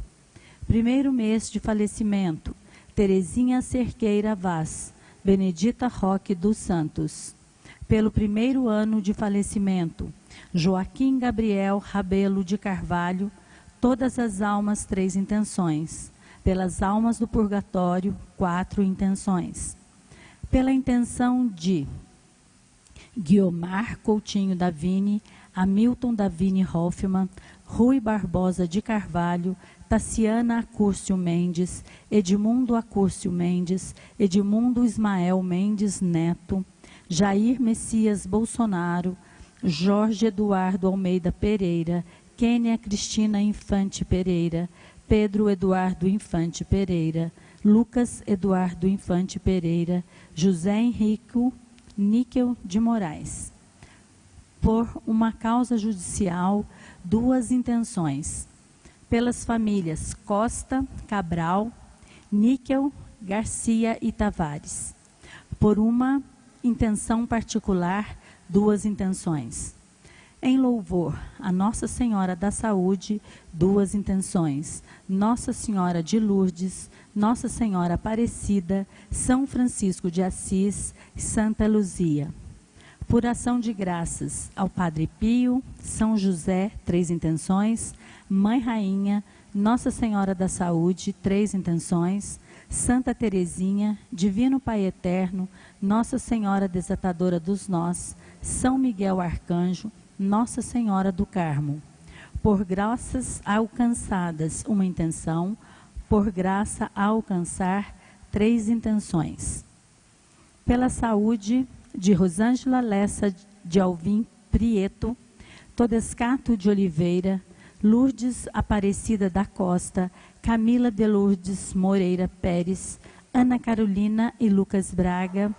1º mês de falecimento, Terezinha Cerqueira Vaz, Benedita Roque dos Santos. Pelo 1º ano de falecimento, Joaquim Gabriel Rabelo de Carvalho, todas as almas 3 intenções. Pelas almas do purgatório, 4 intenções. Pela intenção de Guiomar Coutinho Davini, Hamilton Davini Hoffmann, Rui Barbosa de Carvalho, Tassiana Acúrcio Mendes, Edmundo Acúrcio Mendes, Edmundo Ismael Mendes Neto, Jair Messias Bolsonaro, Jorge Eduardo Almeida Pereira, Kênia Cristina Infante Pereira, Pedro Eduardo Infante Pereira, Lucas Eduardo Infante Pereira, José Henrico Níquel de Moraes. Por uma causa judicial, 2 intenções. Pelas famílias Costa, Cabral, Níquel, Garcia e Tavares. Por uma intenção particular, 2 intenções. Em louvor a Nossa Senhora da Saúde, 2 intenções. Nossa Senhora de Lourdes, Nossa Senhora Aparecida, São Francisco de Assis, Santa Luzia. Por ação de graças ao Padre Pio, São José, 3 intenções. Mãe Rainha, Nossa Senhora da Saúde, 3 intenções. Santa Teresinha, Divino Pai Eterno, Nossa Senhora Desatadora dos Nós, São Miguel Arcanjo, Nossa Senhora do Carmo. Por graças alcançadas, 1 intenção. Por graça a alcançar, 3 intenções. Pela saúde de Rosângela Lessa de Alvim Prieto, Todescato de Oliveira, Lourdes Aparecida da Costa, Camila de Lourdes Moreira Pérez, Ana Carolina e Lucas Braga,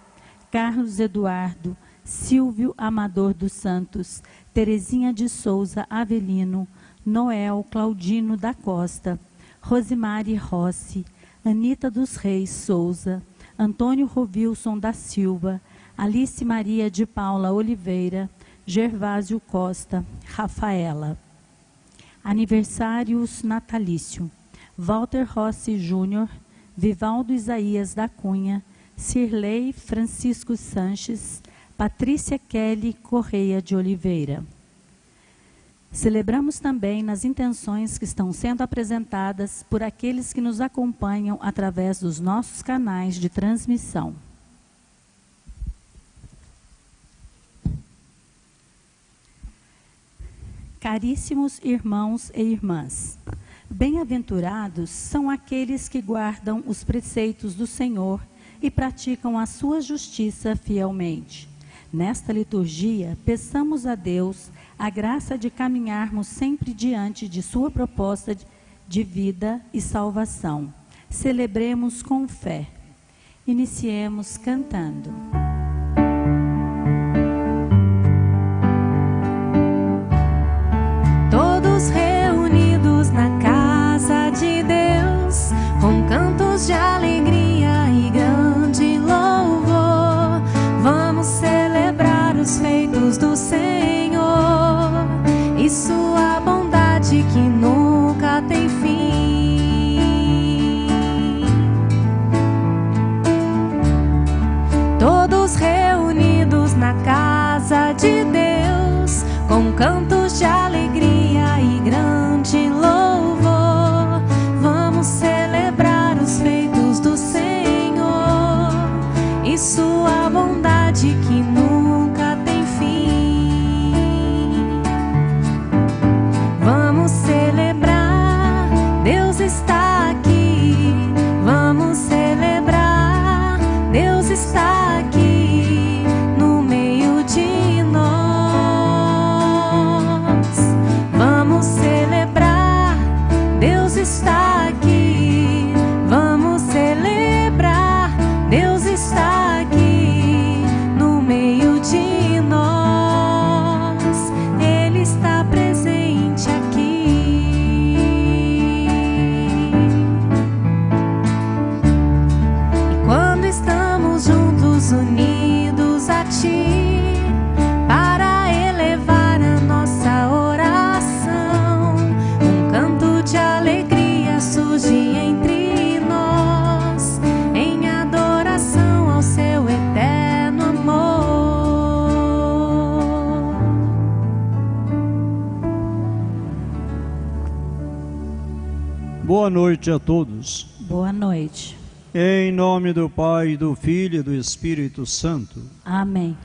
Carlos Eduardo, Silvio Amador dos Santos, Terezinha de Souza Avelino, Noel Claudino da Costa, Rosimari Rossi, Anita dos Reis Souza, Antônio Rovilson da Silva, Alice Maria de Paula Oliveira, Gervásio Costa, Rafaela. Aniversários natalício: Walter Rossi Júnior, Vivaldo Isaías da Cunha, Cirlei Francisco Sanches, Patrícia Kelly Correia de Oliveira. Celebramos também nas intenções que estão sendo apresentadas por aqueles que nos acompanham através dos nossos canais de transmissão. Caríssimos irmãos e irmãs, bem-aventurados são aqueles que guardam os preceitos do Senhor e praticam a sua justiça fielmente. Nesta liturgia, peçamos a Deus a graça de caminharmos sempre diante de sua proposta de vida e salvação. Celebremos com fé. Iniciemos cantando. Todos reunidos na casa de Deus, com cantos de alegria e grande louvor, vamos celebrar os feitos do Senhor e sua bondade que nunca tem fim. Todos reunidos na casa de Deus, com cantos de alegria e grande louvor, vamos celebrar os feitos do Senhor e sua bondade que nunca tem fim. Vamos celebrar, Deus está aqui. Vamos celebrar, Deus está aqui no meio de nós. Vamos celebrar, Deus está aqui. Vamos celebrar, Deus está aqui no meio de nós. Boa noite a todos. Boa noite. Em nome do Pai, do Filho e do Espírito Santo. Amém.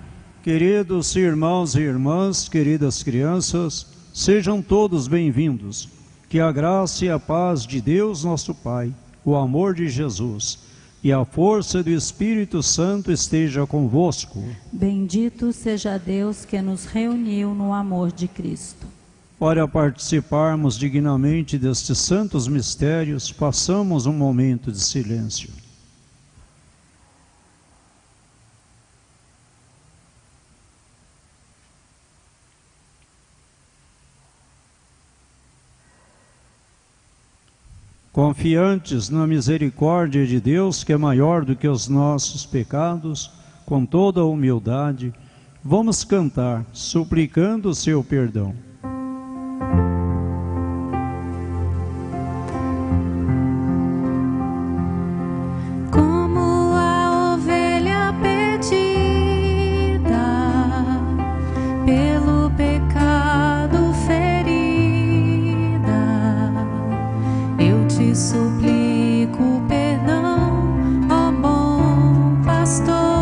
Queridos irmãos e irmãs, queridas crianças, sejam todos bem-vindos. Que a graça e a paz de Deus nosso Pai, o amor de Jesus e a força do Espírito Santo esteja convosco. Bendito seja Deus que nos reuniu no amor de Cristo. Para participarmos dignamente destes santos mistérios, façamos um momento de silêncio. Confiantes na misericórdia de Deus, que é maior do que os nossos pecados, com toda a humildade, vamos cantar, suplicando o seu perdão. Como a ovelha perdida pelo pecado ferida, eu te suplico perdão, ó bom pastor.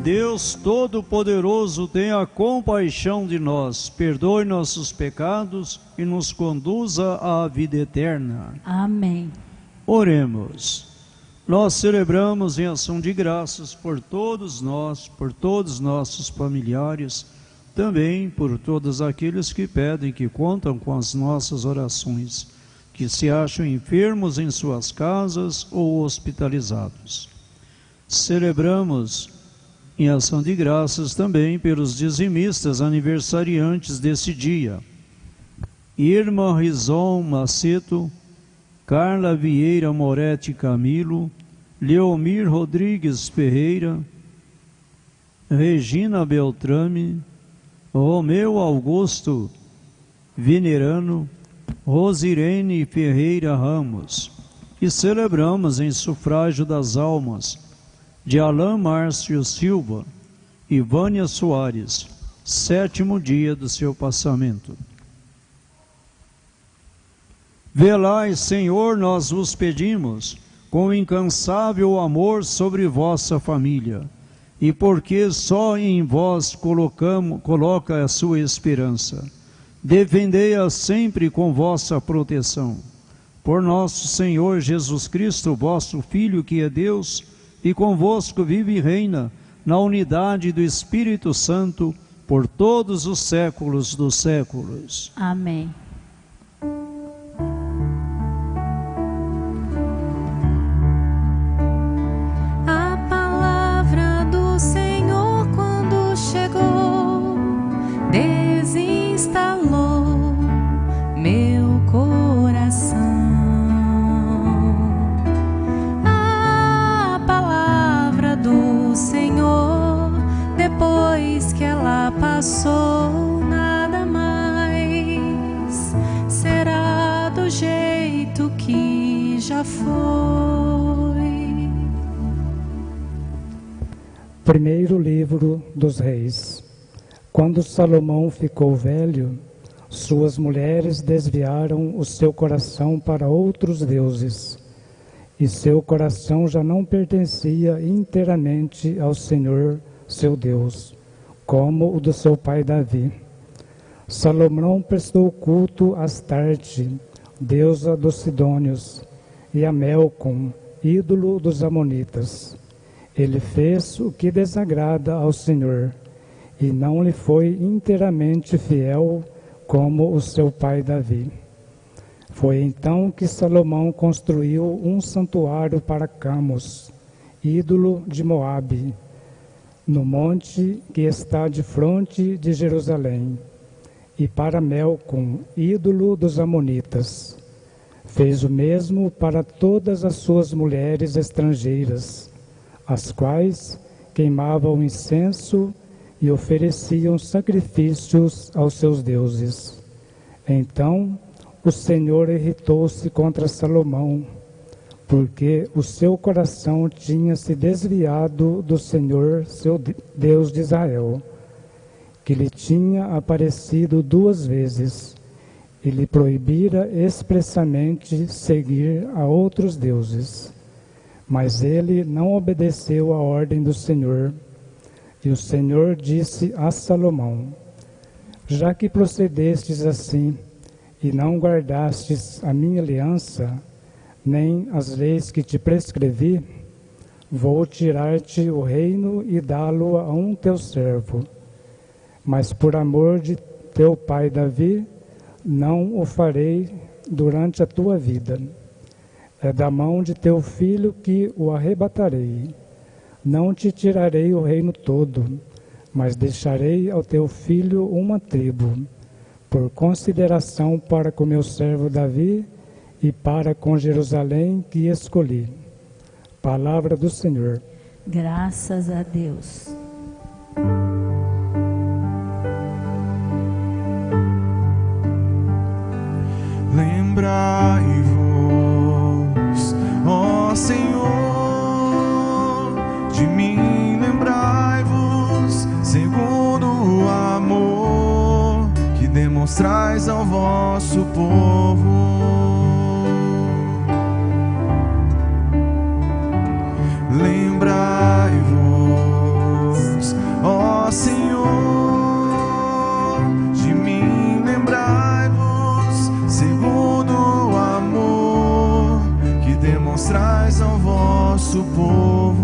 Deus Todo-Poderoso, tenha compaixão de nós, perdoe nossos pecados e nos conduza à vida eterna. Amém. Oremos. Nós celebramos em ação de graças por todos nós, por todos nossos familiares, também por todos aqueles que pedem, que contam com as nossas orações, que se acham enfermos em suas casas ou hospitalizados. Celebramos em ação de graças também pelos dizimistas aniversariantes desse dia: Irma Rison Maceto, Carla Vieira Moretti Camilo, Leomir Rodrigues Ferreira, Regina Beltrame, Romeu Augusto Venerano, Rosirene Ferreira Ramos. E celebramos em sufrágio das almas de Alain Márcio Silva e Vânia Soares, 7º dia do seu passamento. Velai, Senhor, nós vos pedimos, com incansável amor sobre vossa família, e porque só em vós coloca a sua esperança. Defendei-a sempre com vossa proteção. Por nosso Senhor Jesus Cristo, vosso Filho, que é Deus, e convosco vive e reina, na unidade do Espírito Santo, por todos os séculos dos séculos. Amém. A palavra do Senhor, quando chegou, desinstalou meu coração. A palavra do Senhor, depois que ela passou, nada mais será do jeito que já foi. Primeiro livro dos Reis. Quando Salomão ficou velho, suas mulheres desviaram o seu coração para outros deuses, e seu coração já não pertencia inteiramente ao Senhor, seu Deus, como o do seu pai Davi. Salomão prestou culto a Astarte, deusa dos Sidônios, e a Melcom, ídolo dos Amonitas. Ele fez o que desagrada ao Senhor, e não lhe foi inteiramente fiel como o seu pai Davi. Foi então que Salomão construiu um santuário para Camos, ídolo de Moabe, no monte que está de fronte de Jerusalém, e para Melcom, ídolo dos Amonitas. Fez o mesmo para todas as suas mulheres estrangeiras, as quais queimavam incenso e ofereciam sacrifícios aos seus deuses. Então o Senhor irritou-se contra Salomão, porque o seu coração tinha se desviado do Senhor, seu Deus de Israel, que lhe tinha aparecido 2 vezes, e lhe proibira expressamente seguir a outros deuses. Mas ele não obedeceu à ordem do Senhor, e o Senhor disse a Salomão: já que procedestes assim, e não guardastes a minha aliança, nem as leis que te prescrevi, vou tirar-te o reino e dá-lo a um teu servo. Mas por amor de teu pai Davi, não o farei durante a tua vida. É da mão de teu filho que o arrebatarei. Não te tirarei o reino todo, mas deixarei ao teu filho uma tribo, por consideração para com meu servo Davi e para com Jerusalém que escolhi. Palavra do Senhor. Graças a Deus. Lembrai-vos, ó Senhor, de mim lembrai-vos, segundo o amor que demonstrais ao vosso povo. Lembrai-vos, ó Senhor, de mim lembrai-vos, segundo o amor que demonstrais ao vosso povo.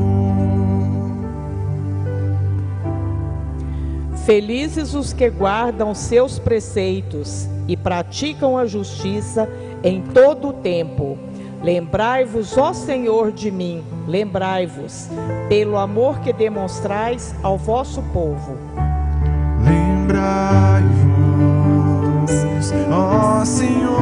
Felizes os que guardam seus preceitos e praticam a justiça em todo o tempo. Lembrai-vos, ó Senhor, de mim, lembrai-vos, pelo amor que demonstrais ao vosso povo. Lembrai-vos, ó Senhor,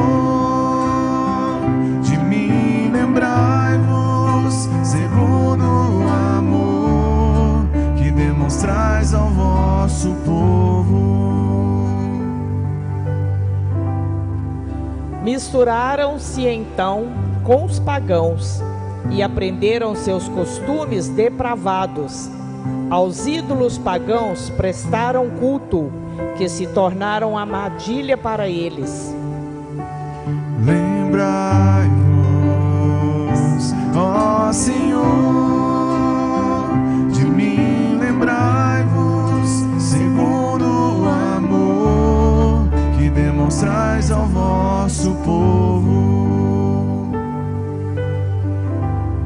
de mim lembrai-vos, segundo o amor que demonstrais ao vosso povo. Misturaram-se então com os pagãos e aprenderam seus costumes depravados. Aos ídolos pagãos prestaram culto, que se tornaram armadilha para eles. Lembrai-vos, ó Senhor, de mim lembrai-vos, segundo o amor que demonstrais ao vosso povo.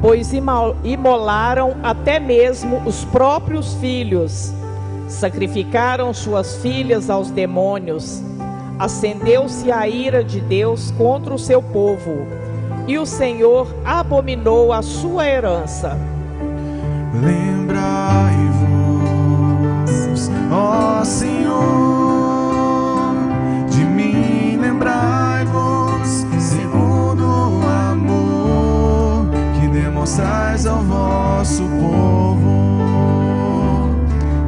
Pois imolaram até mesmo os próprios filhos, Sacrificaram suas filhas aos demônios. Acendeu-se a ira de Deus contra o seu povo, e o Senhor abominou a sua herança. Lembrai-vos, ó Senhor, de mim, lembrai-vos, segundo o amor que demonstrais ao vosso povo.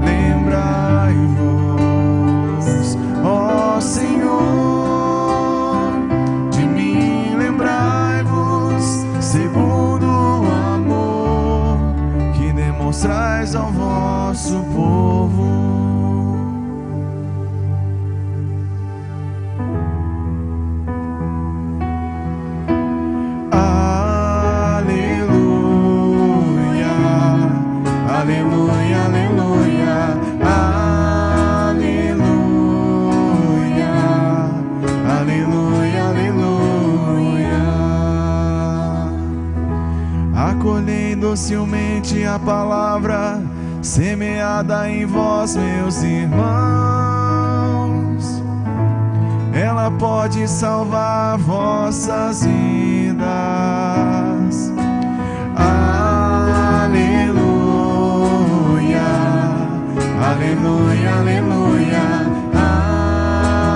Lembrai-vos, ó Senhor, de mim, lembrai-vos, segundo o amor que demonstrais ao vosso povo. Aleluia, aleluia, aleluia, aleluia, aleluia, aleluia. Acolhei docilmente a palavra semeada em vós, meus irmãos. Ela pode salvar vossas vidas. Aleluia, aleluia, aleluia,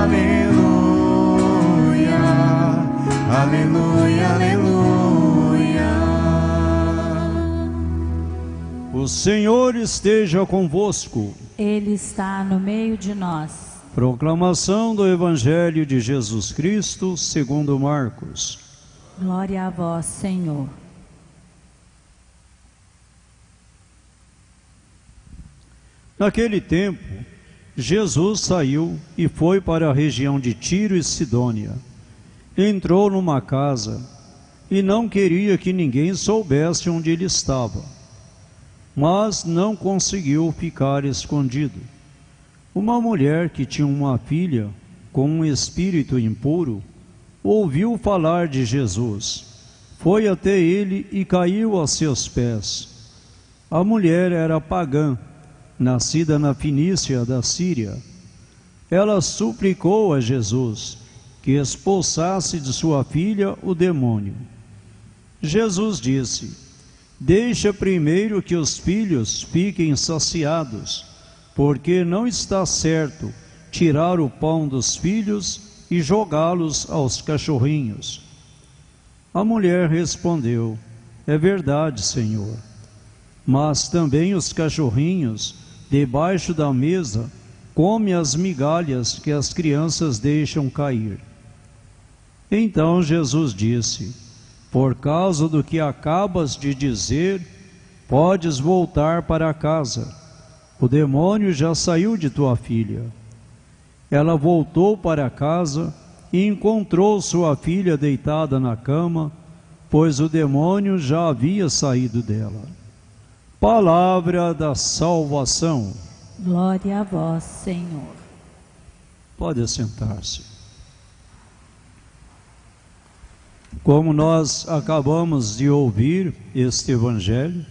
aleluia, aleluia, aleluia. O Senhor esteja convosco. Ele está no meio de nós. Proclamação do Evangelho de Jesus Cristo segundo Marcos. Glória a vós, Senhor. Naquele tempo, Jesus saiu e foi para a região de Tiro e Sidônia. Entrou numa casa e não queria que ninguém soubesse onde ele estava, mas não conseguiu ficar escondido. Uma mulher que tinha uma filha com um espírito impuro ouviu falar de Jesus. Foi até ele e caiu a seus pés. A mulher era pagã, nascida na Fenícia da Síria. Ela suplicou a Jesus que expulsasse de sua filha o demônio. Jesus disse: deixa primeiro que os filhos fiquem saciados, porque não está certo tirar o pão dos filhos e jogá-los aos cachorrinhos. A mulher respondeu: é verdade, Senhor, mas também os cachorrinhos debaixo da mesa comem as migalhas que as crianças deixam cair. Então Jesus disse: por causa do que acabas de dizer, podes voltar para casa. O demônio já saiu de tua filha. Ela voltou para casa e encontrou sua filha deitada na cama, pois o demônio já havia saído dela. Palavra da salvação. Glória a vós, Senhor. Pode assentar-se. Como nós acabamos de ouvir este evangelho,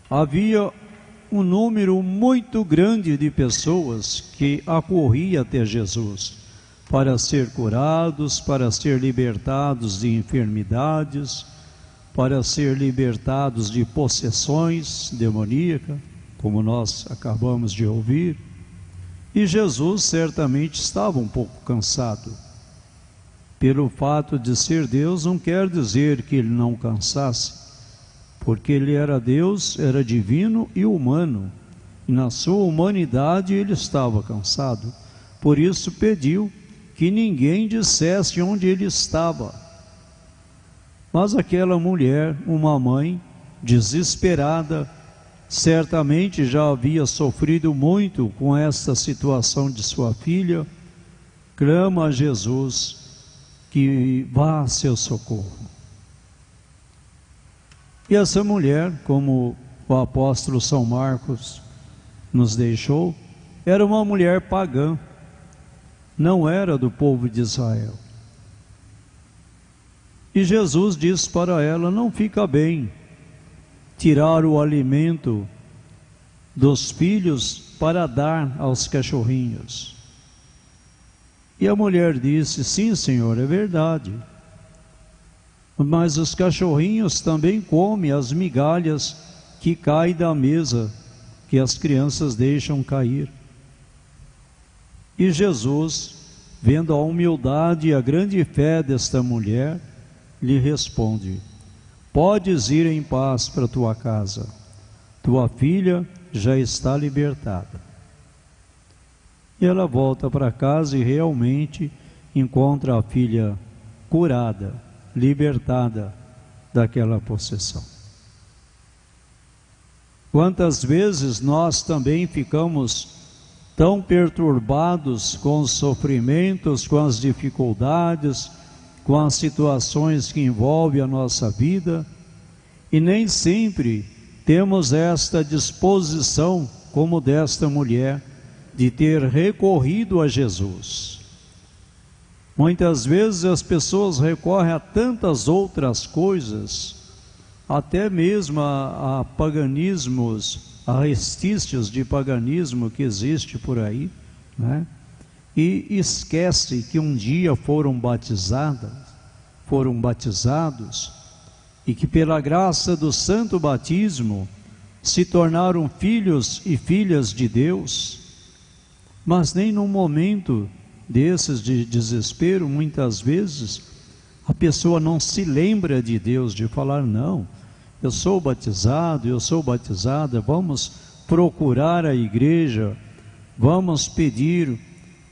havia um número muito grande de pessoas que acorria até Jesus para ser curados, para ser libertados de enfermidades, para ser libertados de possessões demoníacas, como nós acabamos de ouvir. E Jesus certamente estava um pouco cansado. Pelo fato de ser Deus, não quer dizer que ele não cansasse, porque ele era Deus, era divino e humano, e na sua humanidade ele estava cansado. Por isso pediu que ninguém dissesse onde ele estava. Mas aquela mulher, uma mãe desesperada, certamente já havia sofrido muito com esta situação de sua filha, clama a Jesus que vá a seu socorro. E essa mulher, como o apóstolo São Marcos nos deixou, era uma mulher pagã, não era do povo de Israel. E Jesus disse para ela: não fica bem tirar o alimento dos filhos para dar aos cachorrinhos. E a mulher disse: sim, Senhor, é verdade. Mas os cachorrinhos também comem as migalhas que caem da mesa, que as crianças deixam cair. E Jesus, vendo a humildade e a grande fé desta mulher, lhe responde: podes ir em paz para tua casa, tua filha já está libertada. E ela volta para casa e realmente encontra a filha curada, libertada daquela possessão. Quantas vezes nós também ficamos tão perturbados com os sofrimentos, com as dificuldades, com as situações que envolvem a nossa vida, e nem sempre temos esta disposição, como desta mulher, de ter recorrido a Jesus. Muitas vezes as pessoas recorrem a tantas outras coisas, até mesmo a paganismos, a restícios de paganismo que existe por aí, né? E esquece que um dia foram batizados, e que pela graça do santo batismo se tornaram filhos e filhas de Deus. Mas nem num momento desses de desespero, muitas vezes, a pessoa não se lembra de Deus, de falar: não, eu sou batizado, eu sou batizada, vamos procurar a igreja, vamos pedir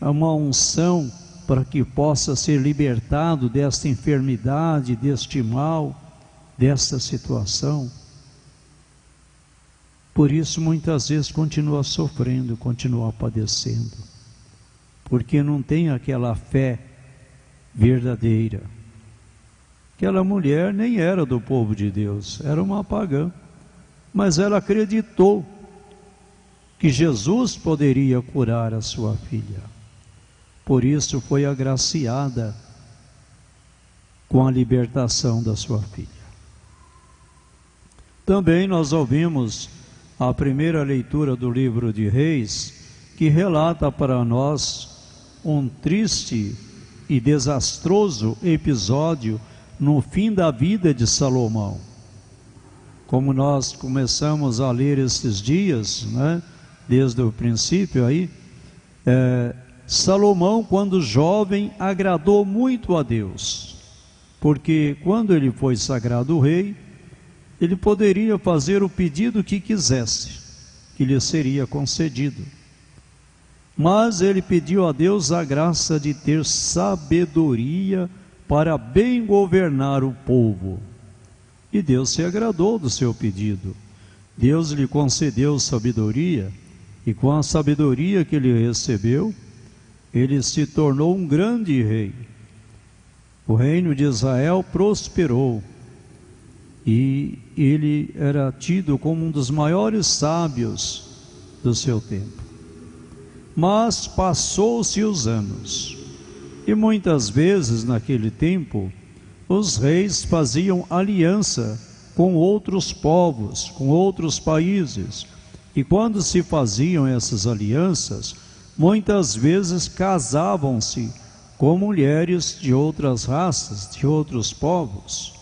uma unção para que possa ser libertado desta enfermidade, deste mal, desta situação. Por isso muitas vezes continua sofrendo, continua padecendo, porque não tem aquela fé verdadeira. Aquela mulher nem era do povo de Deus, era uma pagã, mas ela acreditou que Jesus poderia curar a sua filha. Por isso foi agraciada com a libertação da sua filha. Também nós ouvimos a primeira leitura do livro de Reis, que relata para nós um triste e desastroso episódio no fim da vida de Salomão. Como nós começamos a ler esses dias, né, desde o princípio aí, Salomão, quando jovem, agradou muito a Deus, porque quando ele foi sagrado rei, ele poderia fazer o pedido que quisesse, que lhe seria concedido. Mas ele pediu a Deus a graça de ter sabedoria para bem governar o povo. E Deus se agradou do seu pedido. Deus lhe concedeu sabedoria, e com a sabedoria que ele recebeu, ele se tornou um grande rei. O reino de Israel prosperou, e ele era tido como um dos maiores sábios do seu tempo. Mas passou-se os anos, e muitas vezes naquele tempo os reis faziam aliança com outros povos, com outros países, e quando se faziam essas alianças, muitas vezes casavam-se com mulheres de outras raças, de outros povos.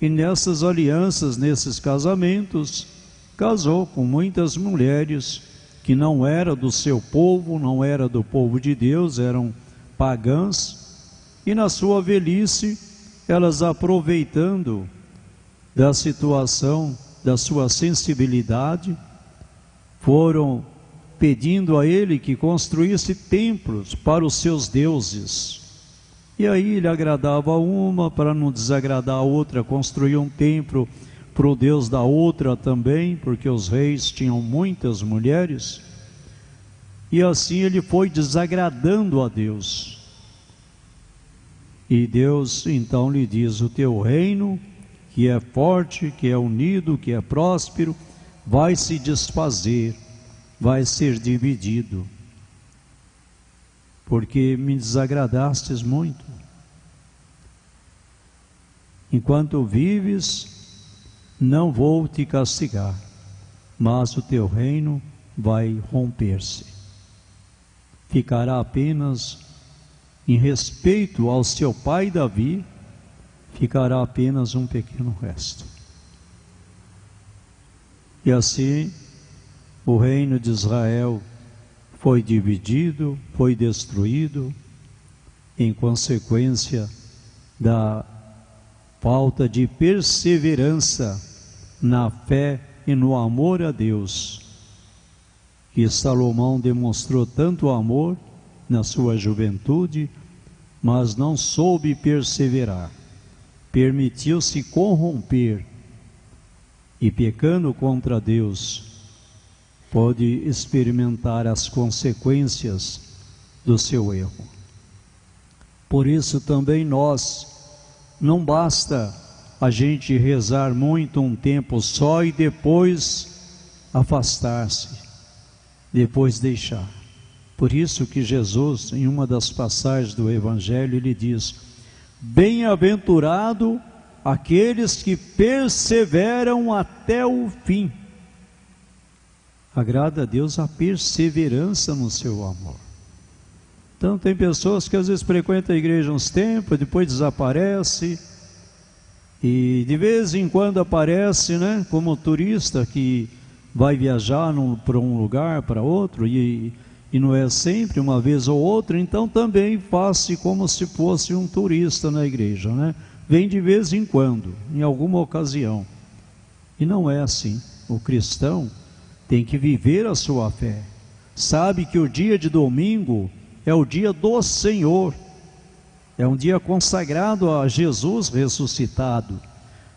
E nessas alianças, nesses casamentos, casou com muitas mulheres que não eram do seu povo, não eram do povo de Deus, eram pagãs, e na sua velhice, elas, aproveitando da situação, da sua sensibilidade, foram pedindo a ele que construísse templos para os seus deuses. E aí ele agradava uma, para não desagradar a outra, construía um templo para o Deus da outra também, porque os reis tinham muitas mulheres. E assim ele foi desagradando a Deus. E Deus então lhe diz: o teu reino, que é forte, que é unido, que é próspero, vai se desfazer, vai ser dividido, porque me desagradastes muito. Enquanto vives, não vou te castigar, mas o teu reino vai romper-se. Ficará apenas, em respeito ao seu pai Davi, ficará apenas um pequeno resto. E assim, o reino de Israel foi dividido, foi destruído, em consequência da falta de perseverança na fé e no amor a Deus, que Salomão demonstrou tanto amor na sua juventude, mas não soube perseverar, permitiu-se corromper e, pecando contra Deus, pode experimentar as consequências do seu erro. Por isso também nós, não basta a gente rezar muito um tempo só e depois afastar-se, depois deixar. Por isso que Jesus, em uma das passagens do Evangelho, ele diz: bem-aventurado aqueles que perseveram até o fim. Agrada a Deus a perseverança no seu amor. Então tem pessoas que às vezes frequentam a igreja uns tempos, depois desaparece, e de vez em quando aparece, né, como turista que vai viajar para um lugar, para outro, e não é sempre, uma vez ou outra, então também faz-se como se fosse um turista na igreja, né? Vem de vez em quando, em alguma ocasião. E não é assim. O cristão tem que viver a sua fé. Sabe que o dia de domingo é o dia do Senhor. É um dia consagrado a Jesus ressuscitado.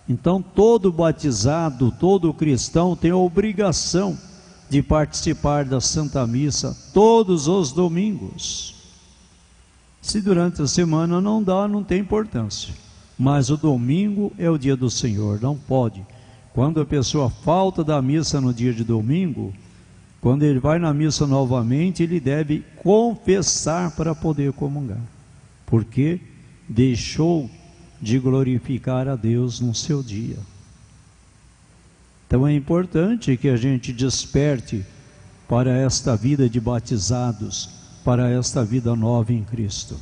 Então todo batizado, todo cristão tem a obrigação de participar da Santa Missa todos os domingos. Se durante a semana não dá, não tem importância. Mas o domingo é o dia do Senhor, não pode. Quando a pessoa falta da missa no dia de domingo, quando ele vai na missa novamente, ele deve confessar para poder comungar, porque deixou de glorificar a Deus no seu dia. Então é importante que a gente desperte para esta vida de batizados, para esta vida nova em Cristo,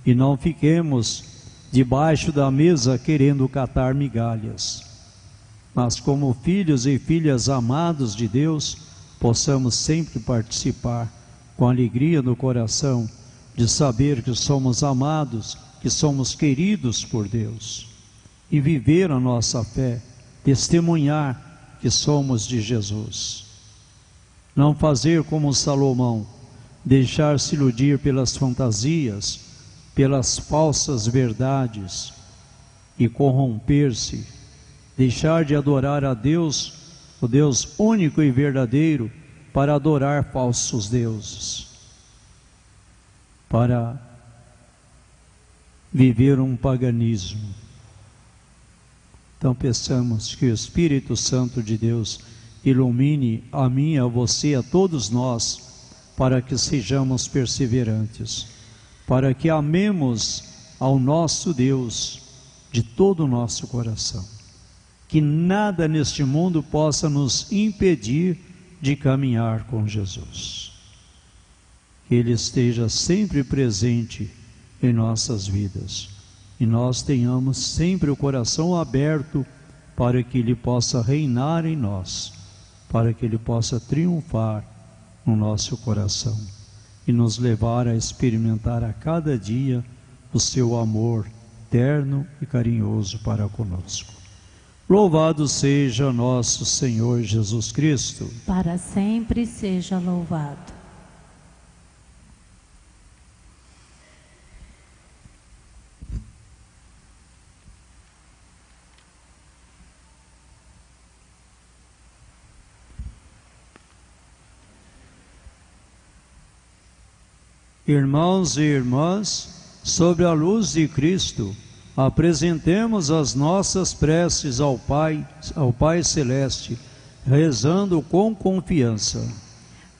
e não fiquemos debaixo da mesa querendo catar migalhas, mas como filhos e filhas amados de Deus, possamos sempre participar com alegria no coração, de saber que somos amados, que somos queridos por Deus, e viver a nossa fé, testemunhar que somos de Jesus. Não fazer como Salomão, deixar-se iludir pelas fantasias, pelas falsas verdades e corromper-se, deixar de adorar a Deus, o Deus único e verdadeiro, para adorar falsos deuses, para viver um paganismo. Então peçamos que o Espírito Santo de Deus ilumine a mim, a você, a todos nós, para que sejamos perseverantes, para que amemos ao nosso Deus de todo o nosso coração. Que nada neste mundo possa nos impedir de caminhar com Jesus. Que Ele esteja sempre presente em nossas vidas e nós tenhamos sempre o coração aberto para que Ele possa reinar em nós, para que Ele possa triunfar no nosso coração e nos levar a experimentar a cada dia o seu amor terno e carinhoso para conosco. Louvado seja nosso Senhor Jesus Cristo. Para sempre seja louvado. Irmãos e irmãs, sobre a luz de Cristo, apresentemos as nossas preces ao Pai Celeste, rezando com confiança.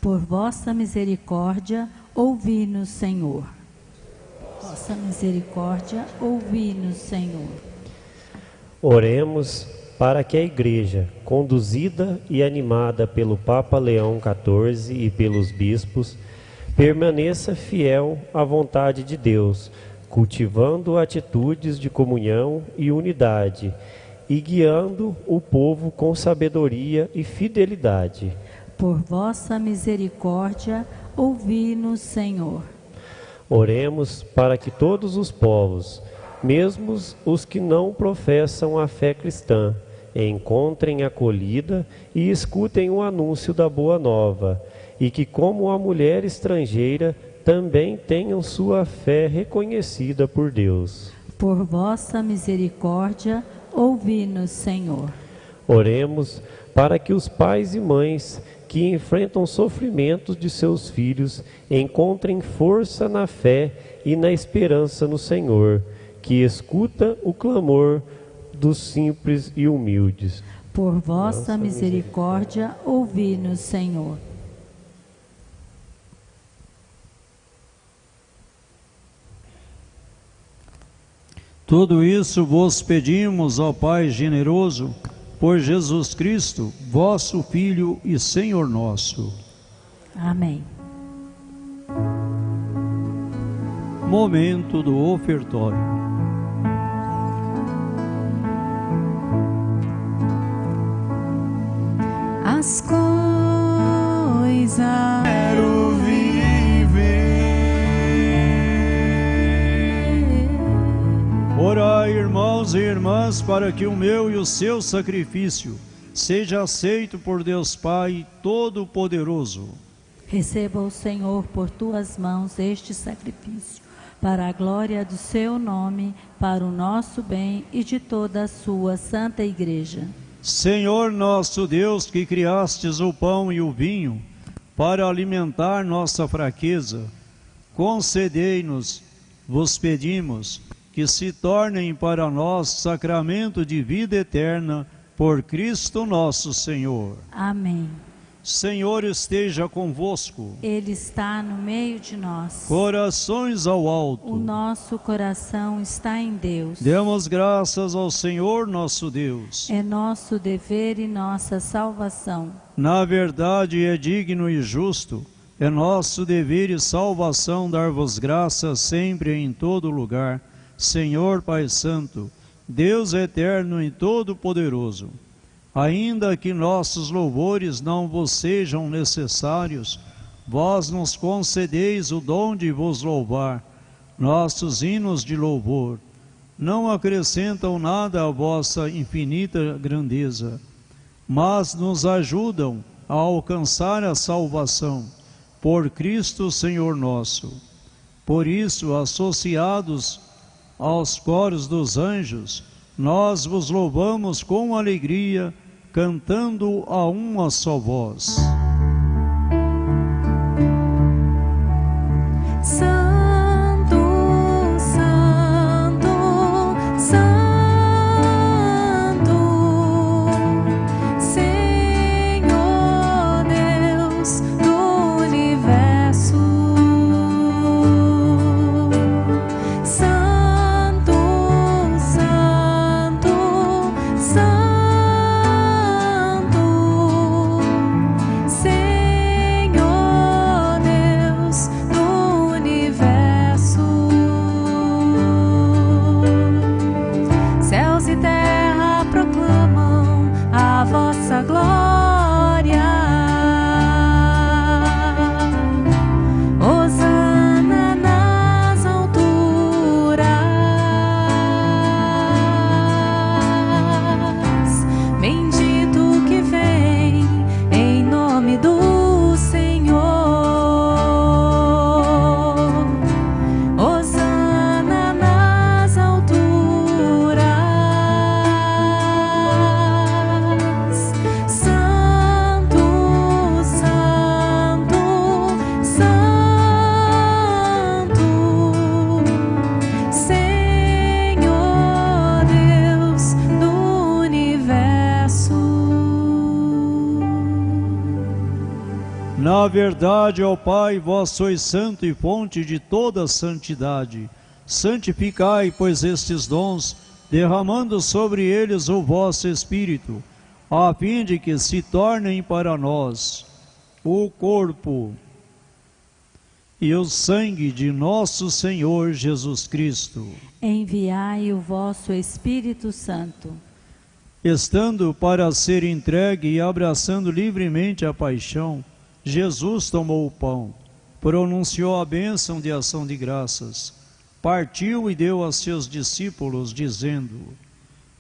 Por vossa misericórdia, ouvi-nos, Senhor. Vossa misericórdia, ouvi-nos, Senhor. Oremos para que a Igreja, conduzida e animada pelo Papa Leão XIV e pelos bispos, permaneça fiel à vontade de Deus, cultivando atitudes de comunhão e unidade e guiando o povo com sabedoria e fidelidade. Por vossa misericórdia, ouvi-nos, Senhor. Oremos para que todos os povos, mesmo os que não professam a fé cristã, encontrem acolhida e escutem o anúncio da Boa Nova, e que, como a mulher estrangeira, também tenham sua fé reconhecida por Deus. Por vossa misericórdia, ouvi-nos, Senhor. Oremos para que os pais e mães que enfrentam sofrimentos de seus filhos encontrem força na fé e na esperança no Senhor, que escuta o clamor dos simples e humildes. Por vossa misericórdia, ouvi-nos, Senhor. Tudo isso vos pedimos, ó Pai generoso, por Jesus Cristo, vosso Filho e Senhor nosso. Amém. Momento do ofertório. As coisas Quero viver. Orai, irmãos e irmãs, para que o meu e o seu sacrifício seja aceito por Deus Pai Todo-Poderoso. Receba o Senhor por tuas mãos este sacrifício, para a glória do seu nome, para o nosso bem e de toda a sua santa Igreja. Senhor nosso Deus, que criastes o pão e o vinho para alimentar nossa fraqueza, concedei-nos, vos pedimos, que se tornem para nós sacramento de vida eterna, por Cristo nosso Senhor. Amém. Senhor esteja convosco. Ele está no meio de nós. Corações ao alto. O nosso coração está em Deus. Demos graças ao Senhor nosso Deus. É nosso dever e nossa salvação. Na verdade é digno e justo, é nosso dever e salvação dar-vos graças sempre e em todo lugar, Senhor Pai Santo, Deus eterno e todo-poderoso. Ainda que nossos louvores não vos sejam necessários, vós nos concedeis o dom de vos louvar. Nossos hinos de louvor não acrescentam nada à vossa infinita grandeza, mas nos ajudam a alcançar a salvação, por Cristo Senhor nosso. Por isso, associados aos coros dos anjos, nós vos louvamos com alegria, cantando a uma só voz. Santo, Santo, Santo, Senhor Deus do universo. Santo, Santo, Santo, Senhor Deus do universo. Céus e terra proclamam a vossa glória. Hosana nas alturas. Bendito que vem em nome do Senhor. Hosana nas alturas. Santo, Santo, Santo, Senhor Deus do universo. Na verdade, ó Pai, vós sois santo e fonte de toda santidade. Santificai, pois, estes dons derramando sobre eles o vosso Espírito, a fim de que se tornem para nós o corpo e o sangue de nosso Senhor Jesus Cristo. Enviai o vosso Espírito Santo. Estando para ser entregue e abraçando livremente a paixão, Jesus tomou o pão, pronunciou a bênção de ação de graças, partiu e deu a seus discípulos, dizendo: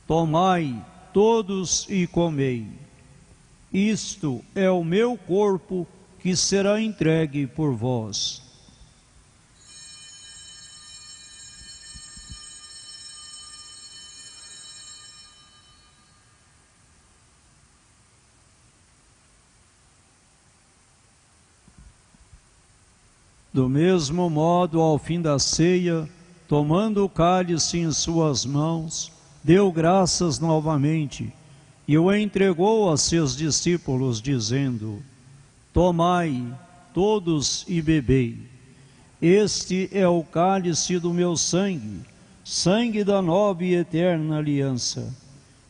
Tomai todos e comei. Isto é o meu corpo que será entregue por vós. Do mesmo modo, ao fim da ceia, tomando o cálice em suas mãos, deu graças novamente e o entregou a seus discípulos, dizendo: Tomai todos e bebei. Este é o cálice do meu sangue, sangue da nova e eterna aliança,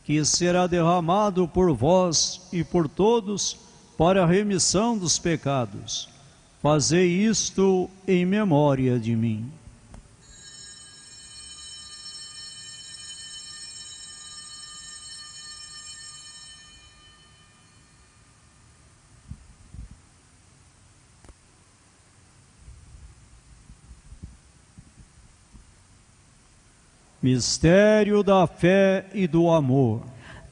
que será derramado por vós e por todos para a remissão dos pecados. Fazei isto em memória de mim. Mistério da fé e do amor.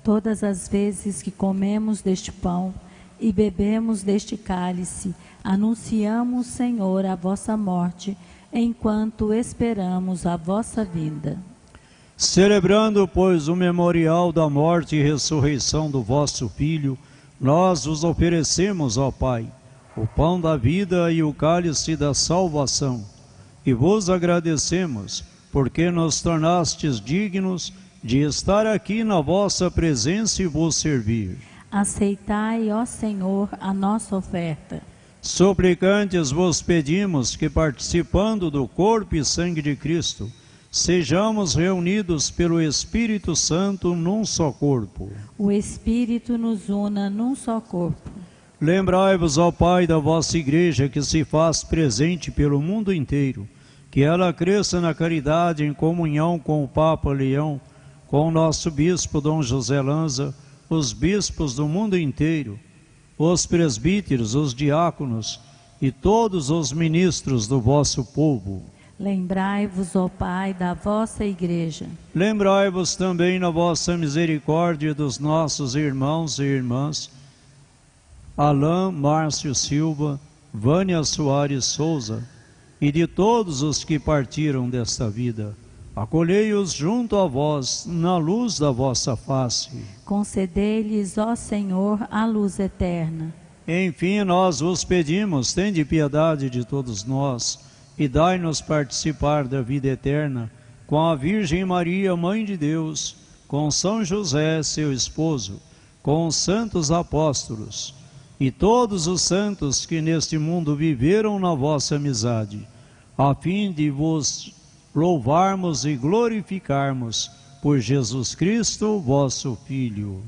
Todas as vezes que comemos deste pão e bebemos deste cálice, anunciamos, Senhor, a vossa morte, enquanto esperamos a vossa vinda. Celebrando, pois, o memorial da morte e ressurreição do vosso Filho, nós vos oferecemos, ó Pai, o pão da vida e o cálice da salvação, e vos agradecemos, porque nos tornastes dignos de estar aqui na vossa presença e vos servir. Aceitai, ó Senhor, a nossa oferta. Suplicantes vos pedimos que, participando do corpo e sangue de Cristo, sejamos reunidos pelo Espírito Santo num só corpo. O Espírito nos una num só corpo. Lembrai-vos, ó Pai, da vossa Igreja, que se faz presente pelo mundo inteiro, que ela cresça na caridade, em comunhão com o Papa Leão, com o nosso Bispo Dom José Lanza, os bispos do mundo inteiro, os presbíteros, os diáconos e todos os ministros do vosso povo. Lembrai-vos, ó Pai, da vossa Igreja. Lembrai-vos também na vossa misericórdia dos nossos irmãos e irmãs, Alain Márcio Silva, Vânia Soares Souza, e de todos os que partiram desta vida. Acolhei-os junto a vós, na luz da vossa face. Concedei-lhes, ó Senhor, a luz eterna. Enfim, nós vos pedimos, tende piedade de todos nós, e dai-nos participar da vida eterna, com a Virgem Maria, Mãe de Deus, com São José, seu esposo, com os santos apóstolos, e todos os santos que neste mundo viveram na vossa amizade, a fim de vos louvarmos e glorificarmos por Jesus Cristo, vosso Filho.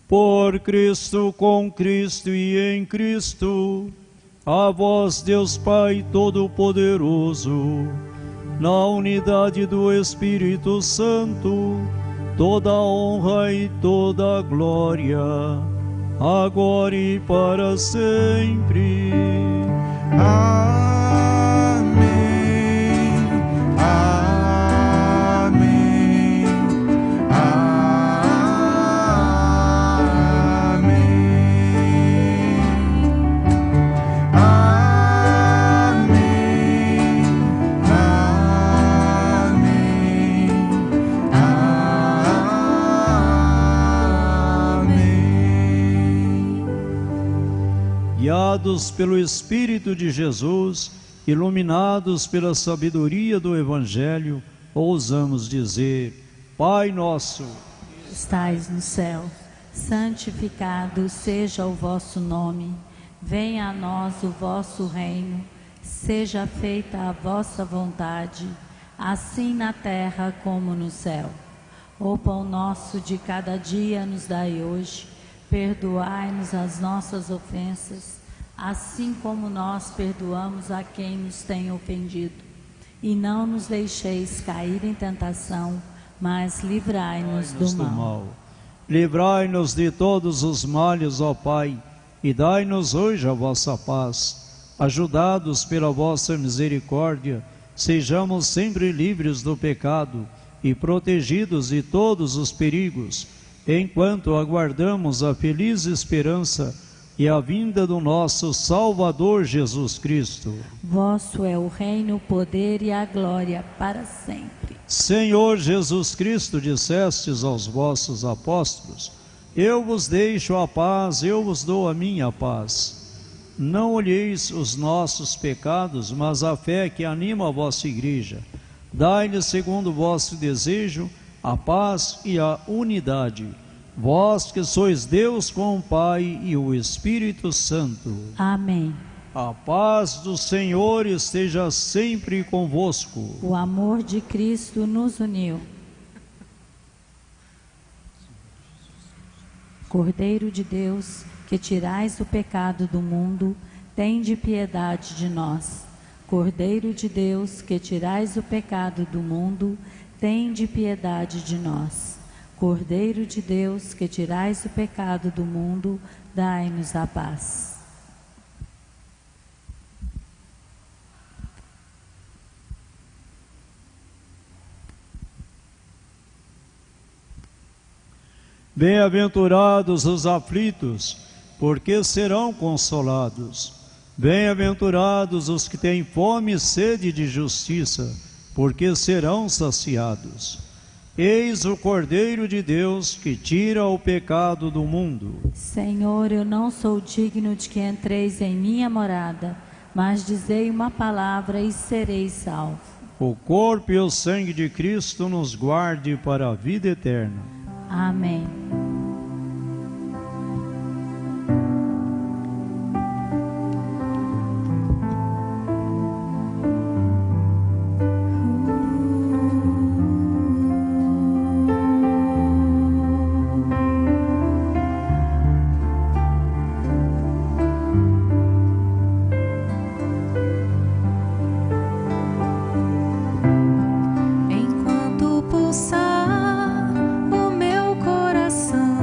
Por Cristo, com Cristo e em Cristo, a vós, Deus Pai Todo-Poderoso, na unidade do Espírito Santo, toda a honra e toda a glória, agora e para sempre. Amém. Amém. Amém. Amém. Amém. Guiados pelo Espírito de Jesus, iluminados pela sabedoria do Evangelho, ousamos dizer: Pai nosso, que estais no céu, santificado seja o vosso nome. Venha a nós o vosso reino. Seja feita a vossa vontade, assim na terra como no céu. O pão nosso de cada dia nos dai hoje, perdoai-nos as nossas ofensas, assim como nós perdoamos a quem nos tem ofendido. E não nos deixeis cair em tentação, mas livrai-nos do mal. Livrai-nos de todos os males, ó Pai, e dai-nos hoje a vossa paz. Ajudados pela vossa misericórdia, sejamos sempre livres do pecado e protegidos de todos os perigos, enquanto aguardamos a feliz esperança e a vinda do nosso Salvador Jesus Cristo. Vosso é o reino, o poder e a glória para sempre. Senhor Jesus Cristo, dissestes aos vossos apóstolos: eu vos deixo a paz, eu vos dou a minha paz. Não olheis os nossos pecados, mas a fé que anima a vossa igreja. Dai-lhe, segundo o vosso desejo, a paz e a unidade. Vós que sois Deus com o Pai e o Espírito Santo. Amém. A paz do Senhor esteja sempre convosco. O amor de Cristo nos uniu. Cordeiro de Deus, que tirais o pecado do mundo, tende piedade de nós. Cordeiro de Deus, que tirais o pecado do mundo, tende piedade de nós. Cordeiro de Deus, que tirais o pecado do mundo, dai-nos a paz. Bem-aventurados os aflitos, porque serão consolados. Bem-aventurados os que têm fome e sede de justiça, porque serão saciados. Eis o Cordeiro de Deus que tira o pecado do mundo. Senhor, eu não sou digno de que entreis em minha morada, mas dizei uma palavra e serei salvo. O corpo e o sangue de Cristo nos guarde para a vida eterna. Amém. Enquanto pulsar o meu coração,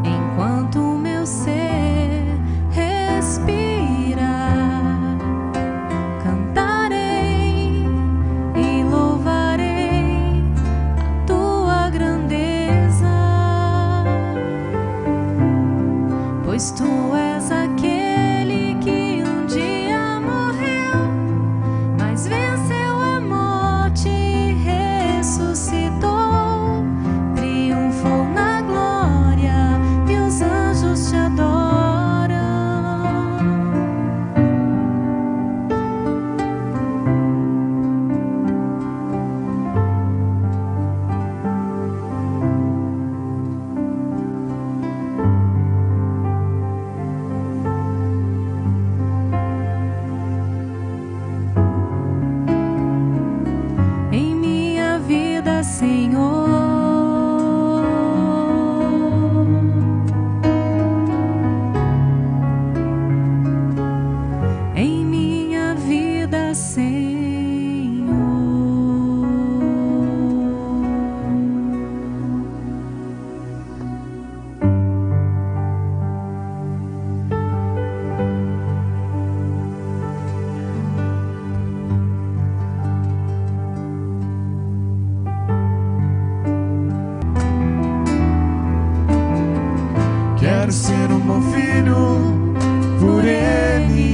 enquanto o meu ser respirar, cantarei e louvarei a tua grandeza, pois tu és aquele que um dia morreu, mas venceu a morte e ressuscitou, triunfou na glória e os anjos te adoram. Em minha vida, Senhor, em minha vida, Senhor. Quero ser um bom filho por Ele.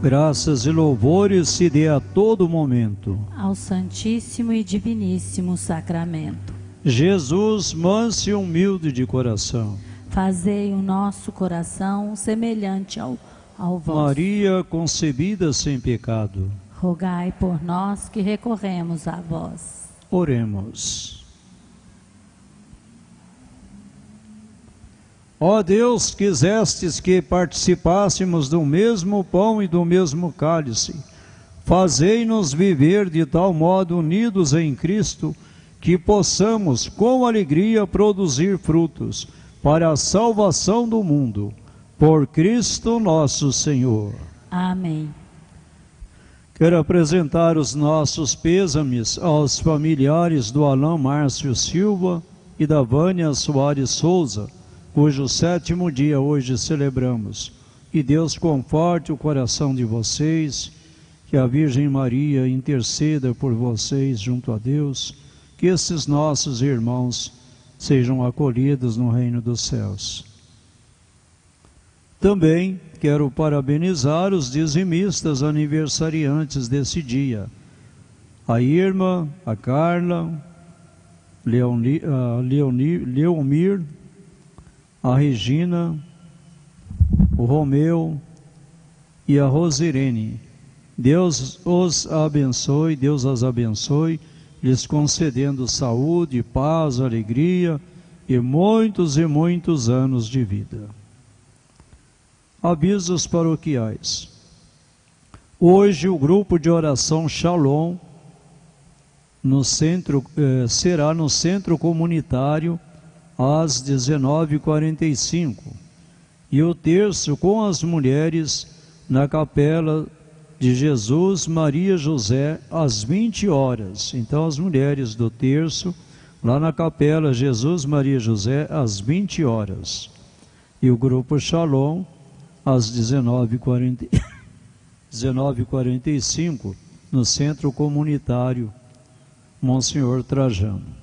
Graças e louvores se dê a todo momento Ao Santíssimo e Diviníssimo Sacramento. Jesus, manso e humilde de coração, Fazei o nosso coração semelhante ao ao vosso. Maria concebida sem pecado, Rogai por nós que recorremos a vós. oremos. Ó Deus, quisestes que participássemos do mesmo pão e do mesmo cálice, fazei-nos viver de tal modo unidos em Cristo, que possamos com alegria produzir frutos para a salvação do mundo. Por Cristo nosso Senhor. Amém. Quero apresentar os nossos pêsames aos familiares do Alain Márcio Silva e da Vânia Soares Souza, cujo 7º dia hoje celebramos. Que Deus conforte o coração de vocês, que a Virgem Maria interceda por vocês junto a Deus, que esses nossos irmãos sejam acolhidos no reino dos céus. Também quero parabenizar os dizimistas aniversariantes desse dia. A Irma, a Carla, a Leomir, a Regina, o Romeu e a Rosirene. Deus os abençoe, Deus as abençoe, lhes concedendo saúde, paz, alegria e muitos anos de vida. Avisos paroquiais. Hoje o grupo de oração Shalom será no centro comunitário às 19h45 e o terço com as mulheres na capela de Jesus, Maria José às 20 horas. Então as mulheres do terço lá na capela Jesus, Maria José às 20 horas e o grupo Shalom às 19h45 no centro comunitário Monsenhor Trajano.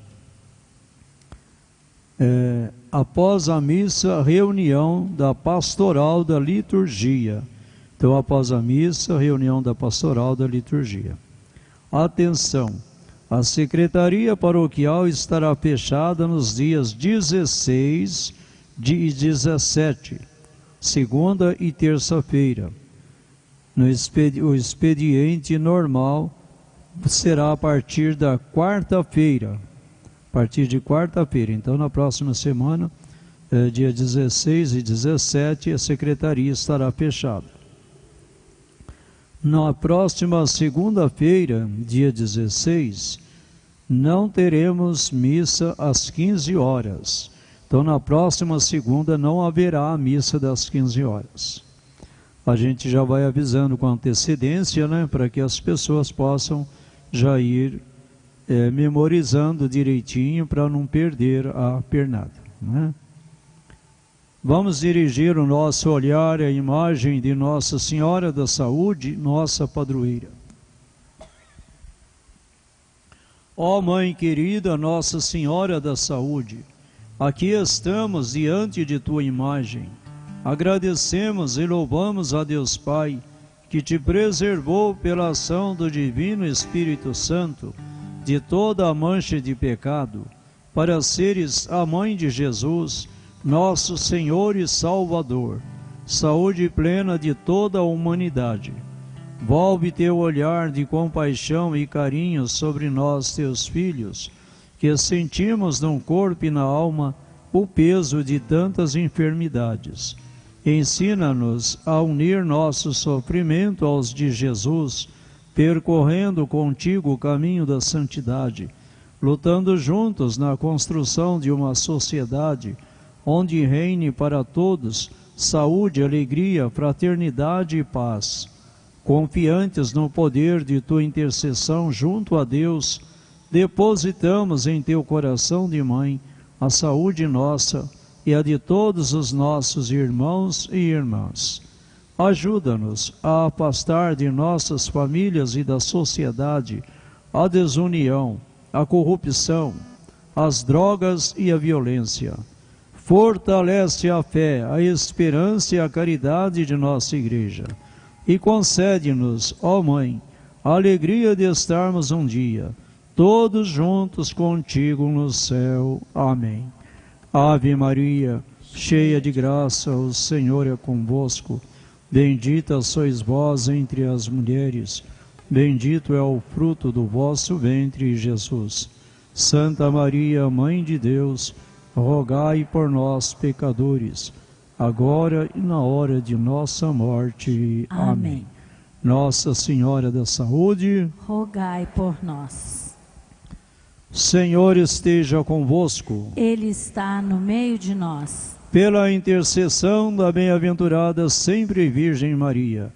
Após a missa, reunião da pastoral da liturgia. Então, após a missa, reunião da pastoral da liturgia. Atenção! A secretaria paroquial estará fechada nos dias 16 e 17, segunda e terça-feira. O expediente normal será a partir da quarta-feira. A partir de quarta-feira. Então, na próxima semana, dia 16 e 17, a secretaria estará fechada. Na próxima segunda-feira, dia 16, não teremos missa às 15 horas. Então, na próxima segunda não haverá a missa das 15 horas. A gente já vai avisando com antecedência, né, para que as pessoas possam já ir memorizando direitinho para não perder a pernada, né? Vamos dirigir o nosso olhar à imagem de Nossa Senhora da Saúde, nossa padroeira. Ó Mãe querida, Nossa Senhora da Saúde, aqui estamos diante de Tua imagem. Agradecemos e louvamos a Deus Pai, que Te preservou pela ação do Divino Espírito Santo de toda a mancha de pecado, para seres a Mãe de Jesus, nosso Senhor e Salvador, saúde plena de toda a humanidade. Volve teu olhar de compaixão e carinho sobre nós, teus filhos, que sentimos no corpo e na alma o peso de tantas enfermidades. Ensina-nos a unir nosso sofrimento aos de Jesus, percorrendo contigo o caminho da santidade, lutando juntos na construção de uma sociedade onde reine para todos saúde, alegria, fraternidade e paz. Confiantes no poder de Tua intercessão junto a Deus, depositamos em Teu coração de mãe a saúde nossa e a de todos os nossos irmãos e irmãs. Ajuda-nos a afastar de nossas famílias e da sociedade a desunião, a corrupção, as drogas e a violência. Fortalece a fé, a esperança e a caridade de nossa Igreja. E concede-nos, ó Mãe, a alegria de estarmos um dia, todos juntos contigo no céu. Amém. Ave Maria, cheia de graça, o Senhor é convosco. Bendita sois vós entre as mulheres, bendito é o fruto do vosso ventre, Jesus. Santa Maria, Mãe de Deus, rogai por nós, pecadores, agora e na hora de nossa morte. Amém. Nossa Senhora da Saúde, rogai por nós. Senhor esteja convosco. Ele está no meio de nós. Pela intercessão da bem-aventurada sempre Virgem Maria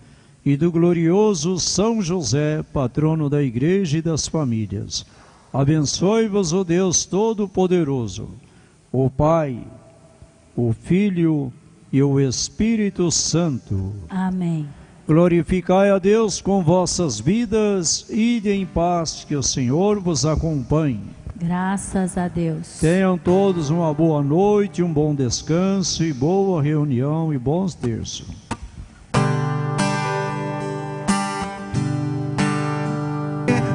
e do glorioso São José, patrono da Igreja e das famílias, abençoe-vos o Deus Todo-Poderoso, o Pai, o Filho e o Espírito Santo. Amém. Glorificai a Deus com vossas vidas, ide em paz, que o Senhor vos acompanhe. Graças a Deus. Tenham todos uma boa noite, um bom descanso e boa reunião e bons terços.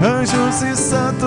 Anjos e santos